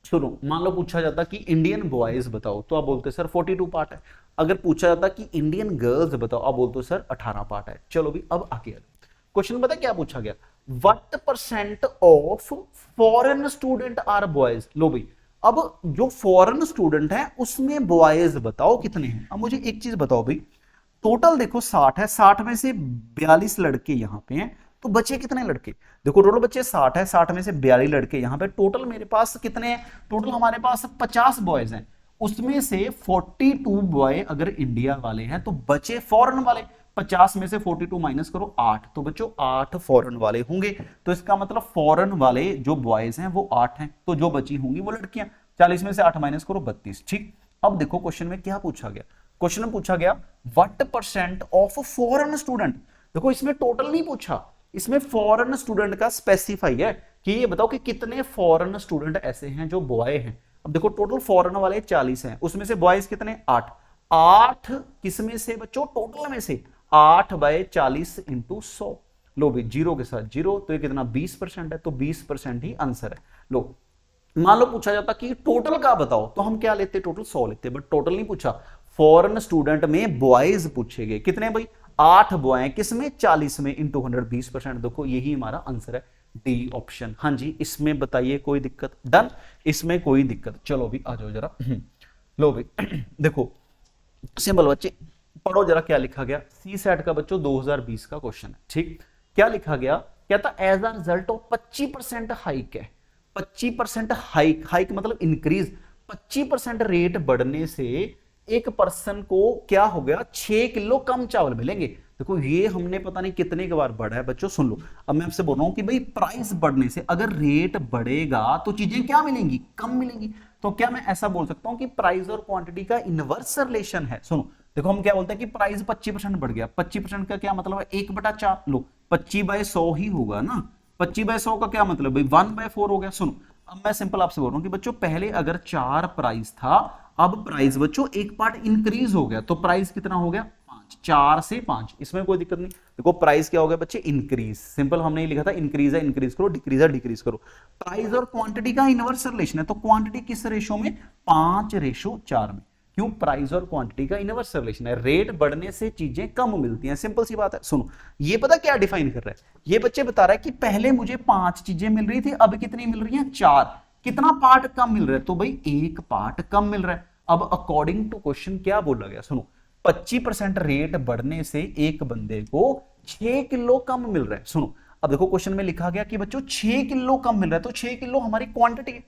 सुनो मान लो पूछा जाता कि इंडियन बॉयज बताओ तो आप बोलते सर 42 पार्ट है। अगर पूछा जाता कि इंडियन गर्ल्स बताओ आप बोलते सर 18 पार्ट है। चलो भी अब आगे क्वेश्चन पता क्या पूछा गया, what percent of foreign student are boys. लो भाई अब जो फॉरेन स्टूडेंट है उसमें बॉयज बताओ कितने हैं। अब मुझे एक चीज बताओ भाई, टोटल देखो 60 है, 60 में से 42 लड़के यहां पे हैं, तो बचे कितने लड़के, देखो टोटल बच्चे 60 है, 60 में से 42 लड़के यहां पे, टोटल मेरे पास कितने हैं, टोटल हमारे पास 50 बॉयज हैं, उसमें से 42 बॉय अगर इंडिया वाले हैं तो बचे फॉरेन वाले, 50 में से 42 माइनस करो 8, तो बच्चों 8 फॉरेन वाले होंगे। तो इसका मतलब फॉरेन वाले जो बॉयज हैं वो 8 हैं, तो जो बची होंगी वो लड़कियां, 40 में से 8 माइनस करो 32, ठीक। अब देखो क्वेश्चन में क्या पूछा गया, क्वेश्चन में पूछा गया what percent of foreign student. देखो इसमें टोटल नहीं पूछा, इसमें फॉरेन स्टूडेंट का स्पेसिफाई है कि ये बताओ कि कितने फॉरेन स्टूडेंट ऐसे हैं जो बॉय हैं। अब देखो टोटल फॉरेन वाले 40 हैं, उसमें से बॉयज कितने 8 किसमें से बच्चों टोटल में से 8 बाय 40 इंटू 100। लो भाई जीरो के साथ जीरो, तो ये कितना 20% है, तो 20% ही आंसर है। लो मान लो पूछा जाता कि टोटल का बताओ, तो हम क्या लेते, टोटल 100 लेते, बट टोटल नहीं पूछा। फॉरेन स्टूडेंट में बॉयज पूछे गए, कितने भाई, 8 बॉय, किसमें, 40 में, इंटू 100 20%। देखो यही हमारा आंसर है, डी ऑप्शन। हाँ जी, इसमें बताइए कोई दिक्कत, डन, इसमें कोई दिक्कत। चलो भी आ जाओ जरा, लो भाई देखो सिंपल बच्चे पढ़ो जरा क्या लिखा गया। सी सेट का बच्चों 2020 का क्वेश्चन है, ठीक। क्या लिखा गया, कहता as a result of 25% hike है, 25% हाइक, हाइक मतलब इंक्रीज, 25% रेट बढ़ने से एक पर्सन को क्या हो गया, 6 किलो कम चावल मिलेंगे। देखो ये हमने पता नहीं कितने के बार बढ़ा है बच्चों, सुन लो। अब मैं आपसे बोल रहा हूं कि भाई प्राइस बढ़ने से अगर रेट बढ़ेगा तो चीजें क्या मिलेंगी, कम मिलेंगी। तो क्या मैं ऐसा बोल सकता हूं कि प्राइस और क्वांटिटी का इनवर्स रिलेशन है। सुनो देखो हम क्या बोलते हैं कि प्राइस 25% बढ़ गया, 25% का क्या मतलब है, 1/4, लो 25/100 ही होगा ना, 25/100 का क्या मतलब भाई 1/4 हो गया। सुनो अब मैं सिंपल आपसे बोल रहा हूं कि बच्चों पहले अगर 4 प्राइस था, अब प्राइस बच्चों एक पार्ट इंक्रीज हो गया, तो प्राइस कितना हो गया, 5, 4 से 5, इसमें कोई दिक्कत नहीं। देखो प्राइस क्या हो गया बच्चे, इंक्रीज, सिंपल हमने लिखा था इंक्रीज है इंक्रीज करो, डिक्रीज है डिक्रीज करो। प्राइस और क्वांटिटी का इनवर्स रिलेशन है, तो क्वांटिटी किस रेशो में, 5:4 में। क्यों, प्राइस और क्वांटिटी का इनवर्स रिलेशन है, रेट बढ़ने से चीजें कम मिलती हैं, सिंपल सी बात है। सुनो ये पता क्या डिफाइन कर रहा है, ये बच्चे बता रहा है कि पहले मुझे 5 चीजें मिल रही थी, अब कितनी मिल रही हैं, 4, कितना पार्ट कम मिल रहा है, तो भाई एक पार्ट कम मिल रहा है। अब अकॉर्डिंग टू क्वेश्चन क्या बोला गया, सुनो 25% रेट बढ़ने से एक बंदे को 6 किलो कम मिल रहा है। सुनो अब देखो क्वेश्चन में लिखा गया कि बच्चों 6 किलो कम मिल रहा है, तो 6 किलो हमारी क्वांटिटी है।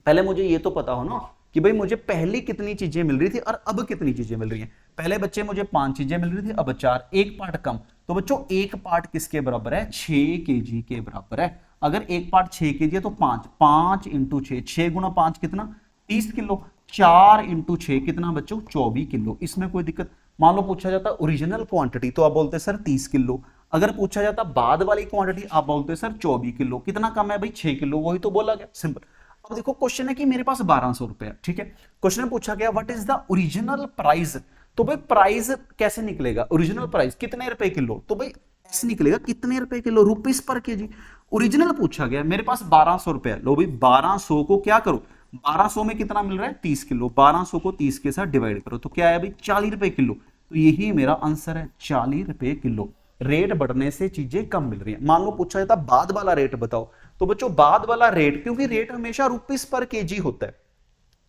पहले मुझे ये तो पता हो ना कि भाई मुझे पहले कितनी चीजें मिल रही थी और अब कितनी चीजें मिल रही हैं। पहले बच्चे मुझे 5 चीजें मिल रही थी, अब 4, एक पार्ट कम, तो बच्चों एक पार्ट किसके बराबर है, 6 केजी के बराबर है। अगर एक पार्ट 6 केजी है तो 5 इंटू 6, 6 गुना 5 कितना, 30 किलो, 4 इंटू 6 कितना बच्चों, 24 किलो, इसमें कोई दिक्कत। मान लो पूछा जाता ओरिजिनल क्वांटिटी, तो आप बोलते सर 30 किलो। अगर पूछा जाता बाद वाली क्वांटिटी, आप बोलते सर 24 किलो। कितना कम है भाई, 6 किलो, वही तो बोला गया, सिंपल। अब देखो क्वेश्चन है कि मेरे पास 1200 रुपए, ठीक है। क्वेश्चन में पूछा गया what is the original price, तो भाई प्राइस कैसे निकलेगा, ओरिजिनल प्राइस कितने रुपए किलो, तो भाई ऐसे निकलेगा कितने रुपए किलो, रुपीस पर केजी। ओरिजिनल पूछा गया, मेरे पास 1200 रुपए है, लो भाई 1200 को क्या करो, 1200 में कितना मिल रहा है, 30 किलो, 1200 को 30 के साथ डिवाइड करो, तो क्या है भाई 40 रुपए किलो। तो यही मेरा आंसर है, 40 रुपए किलो। रेट बढ़ने से चीजें कम मिल रही है। मान लो पूछा जाता बाद वाला रेट बताओ, तो बच्चों बाद वाला रेट, क्योंकि रेट हमेशा रुपीस पर केजी होता है,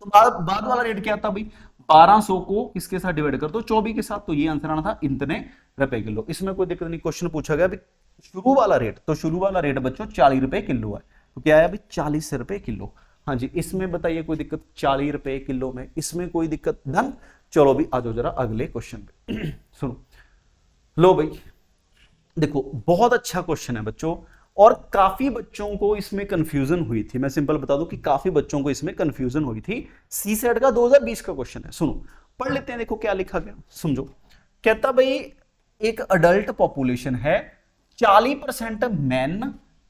तो बाद वाला रेट क्या था भाई, 1200 को किसके साथ डिवाइड कर दो, 24 के साथ, तो ये आंसर आना था इतने रुपए किलो। इसमें कोई दिक्कत नहीं। क्वेश्चन पूछा गया शुरू वाला रेट, तो शुरू वाला रेट बच्चों 40 रुपए किलो है, तो क्या है अभी 40 रुपए किलो। हाँ जी, इसमें बताइए कोई दिक्कत, 40 रुपए किलो में, इसमें कोई दिक्कत, डन। चलो भी आ जाओ जरा अगले क्वेश्चन पे सुनो, लो भाई देखो बहुत अच्छा क्वेश्चन है बच्चों, और काफी बच्चों को इसमें कंफ्यूजन हुई थी। मैं सिंपल बता दूं कि काफी बच्चों को इसमें कंफ्यूजन हुई थी। सी सेट का 2020 का क्वेश्चन है, सुनो पढ़ लेते हैं। देखो क्या लिखा गया, समझो। कहता भाई एक अडल्ट पॉपुलेशन है, 40% मैन,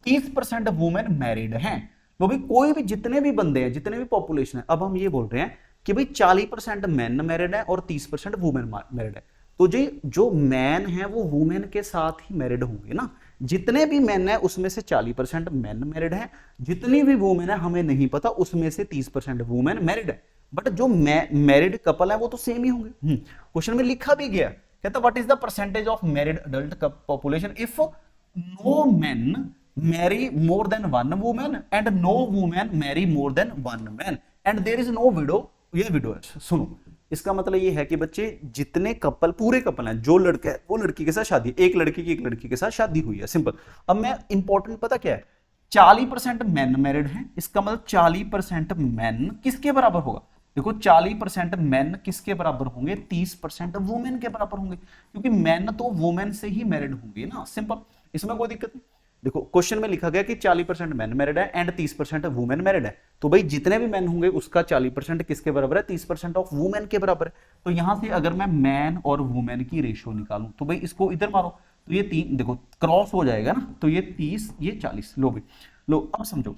30% वुमेन मैरिड हैं। तो भाई कोई भी जितने भी बंदे हैं, जितने भी पॉपुलेशन है, अब हम ये बोल रहे हैं कि भाई 40% मैन मैरिड है और 30% वुमेन मैरिड है, तो जी जो मैन है वो वुमेन के साथ ही मैरिड होंगे ना। जितने भी मैन है उसमें से 40% मैन मैरिड है, जितनी भी वुमेन है हमें नहीं पता, उसमें से 30% वुमेन मैरिड है, बट जो मैरिड कपल है वो तो सेम ही होंगे। क्वेश्चन में लिखा भी गया, कहता what is the percentage of married adult population if no man marry more than one women and no women marry more than one man and there is no widow या widowers. सुनो इसका मतलब ये है कि बच्चे जितने कपल, पूरे कपल हैं, जो लड़का है वो लड़की के साथ शादी, एक लड़की की एक लड़की के साथ शादी हुई है, सिंपल। अब मैं इंपॉर्टेंट पता क्या है, 40% मैन मैरिड हैं, इसका मतलब 40% मैन किसके बराबर होगा, देखो 40% मैन किसके बराबर होंगे, 30% वुमेन के बराबर होंगे, क्योंकि मैन तो वुमेन से ही मैरिड होंगे ना, सिंपल। इसमें कोई दिक्कत नहीं। देखो क्वेश्चन में लिखा गया कि 40% मैन मैरिड है एंड 30% वुमेन मैरिड है, तो भाई जितने भी मैन होंगे उसका 40% किसके बराबर है, 30% ऑफ वुमेन के बराबर है। तो यहां से अगर मैं मैन और वुमेन की रेशियो निकालूं, तो भाई इसको इधर मारो, तो ये 3 देखो क्रॉस हो जाएगा ना, तो ये 30 ये 40। लो भाई लो अब समझो,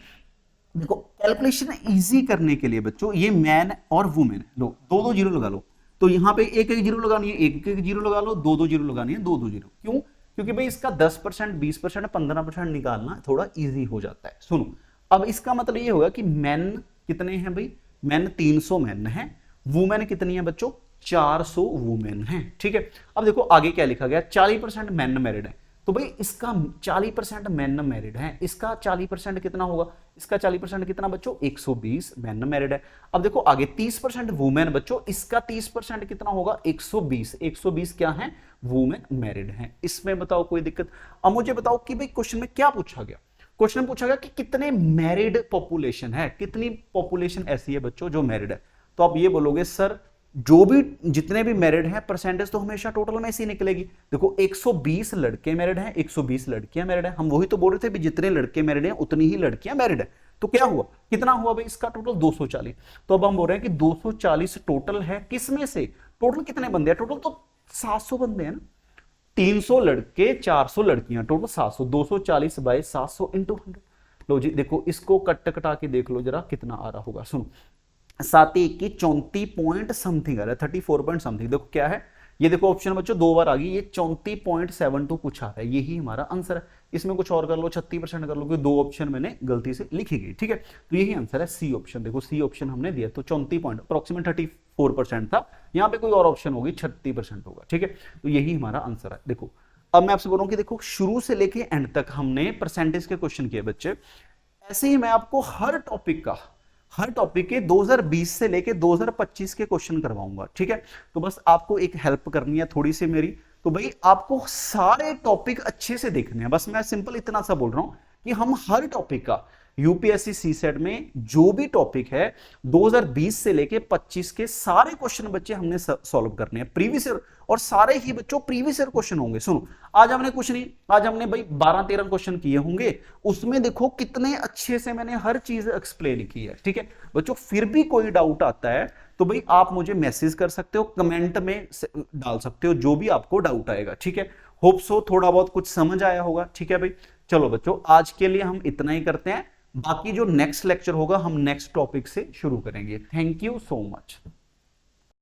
देखो कैलकुलेशन इजी करने के लिए बच्चों ये मैन और वुमेन, लो 2-2 जीरो लगा लो, तो यहाँ पे 1-1 जीरो लगानी है, 1-1 जीरो लगा लो, 2-2 जीरो लगानी है, 2-2 जीरो। क्यों, क्योंकि भाई इसका 10%, 20%, 15% निकालना थोड़ा इजी हो जाता है। सुनो अब इसका मतलब ये होगा कि मैन कितने हैं भाई, मैन 300 मैन है, वुमेन कितनी है बच्चों 400 वुमेन है। ठीक है, अब देखो आगे क्या लिखा गया, 40% मैन मैरिड है, तो भाई इसका 40% मैन मैरिड है, इसका 40% कितना होगा, इसका 40% कितना बच्चों 120 मैन मैरिड है। अब देखो आगे 30% वुमेन बच्चों, इसका 30% कितना होगा 120, 120 क्या है वुमेन मैरिड है। इसमें बताओ कोई दिक्कत। अब मुझे बताओ कि भाई क्वेश्चन में क्या पूछा गया, क्वेश्चन में पूछा गया कि कितने मैरिड पॉपुलेशन है, कितनी पॉपुलेशन ऐसी है बच्चों जो मैरिड है। तो आप ये बोलोगे सर जो भी जितने भी मैरिड हैं परसेंटेज तो हमेशा टोटल में ऐसी निकलेगी। देखो 120 लड़के मैरिड हैं, 120 लड़कियां मैरिड हैं, हम वही तो बोल रहे थे भी जितने लड़के मैरिड हैं उतनी ही लड़कियां मैरिड है। तो क्या हुआ, कितना हुआ भाई इसका टोटल 240। तो अब हम बोल रहे हैं कि 240 टोटल है, किसमें से, टोटल कितने बंदे हैं, टोटल तो 700 बंदे हैं ना, 300 लड़के 400 लड़कियां, टोटल 700, 240 बाय 700 इंटू 100। लो जी देखो इसको कट कटा के देख लो जरा कितना आ रहा होगा, सुनो 7 की 34 पॉइंट समथिंग आ रहा है, 34 पॉइंट समथिंग। देखो क्या है ये, देखो ऑप्शन बच्चों 2 बार आ गई, ये 34.72 कुछ आ रहा है, यही हमारा आंसर है। इसमें कुछ और कर लो 36% कर लो, क्योंकि 2 ऑप्शन मैंने गलती से लिखी गई। ठीक है, तो यही आंसर है सी ऑप्शन। देखो सी ऑप्शन हमने दिया, तो 34 पॉइंट अप्रोक्सीमेट 34% था, यहाँ पे कोई और ऑप्शन होगी 36% होगा। ठीक है, तो यही हमारा आंसर है। देखो अब मैं आपसे बोल रहा हूँ कि देखो शुरू से लेके एंड तक हमने परसेंटेज के क्वेश्चन किए बच्चे, ऐसे ही मैं आपको हर टॉपिक के 2020 से लेके 2025 के क्वेश्चन करवाऊंगा। ठीक है, तो बस आपको एक हेल्प करनी है थोड़ी सी मेरी, तो भाई आपको सारे टॉपिक अच्छे से देखने हैं। बस मैं सिंपल इतना सा बोल रहा हूं कि हम हर टॉपिक का यूपीएससी सीसेट में जो भी टॉपिक है 2020 से लेके 25 के सारे क्वेश्चन बच्चे हमने सॉल्व करने हैं प्रीवियस ईयर, और सारे ही बच्चों प्रीवियस ईयर क्वेश्चन होंगे। सुनो आज हमने कुछ नहीं, आज हमने भाई 12-13 क्वेश्चन किए होंगे, उसमें देखो कितने अच्छे से मैंने हर चीज एक्सप्लेन की है। ठीक है बच्चों, फिर भी कोई डाउट आता है तो भाई आप मुझे मैसेज कर सकते हो, कमेंट में डाल सकते हो जो भी आपको डाउट आएगा। ठीक है, होप सो थोड़ा बहुत कुछ समझ आया होगा। ठीक है भाई, चलो बच्चों आज के लिए हम इतना ही करते हैं, बाकी जो नेक्स्ट लेक्चर होगा हम नेक्स्ट टॉपिक से शुरू करेंगे। Thank you so much.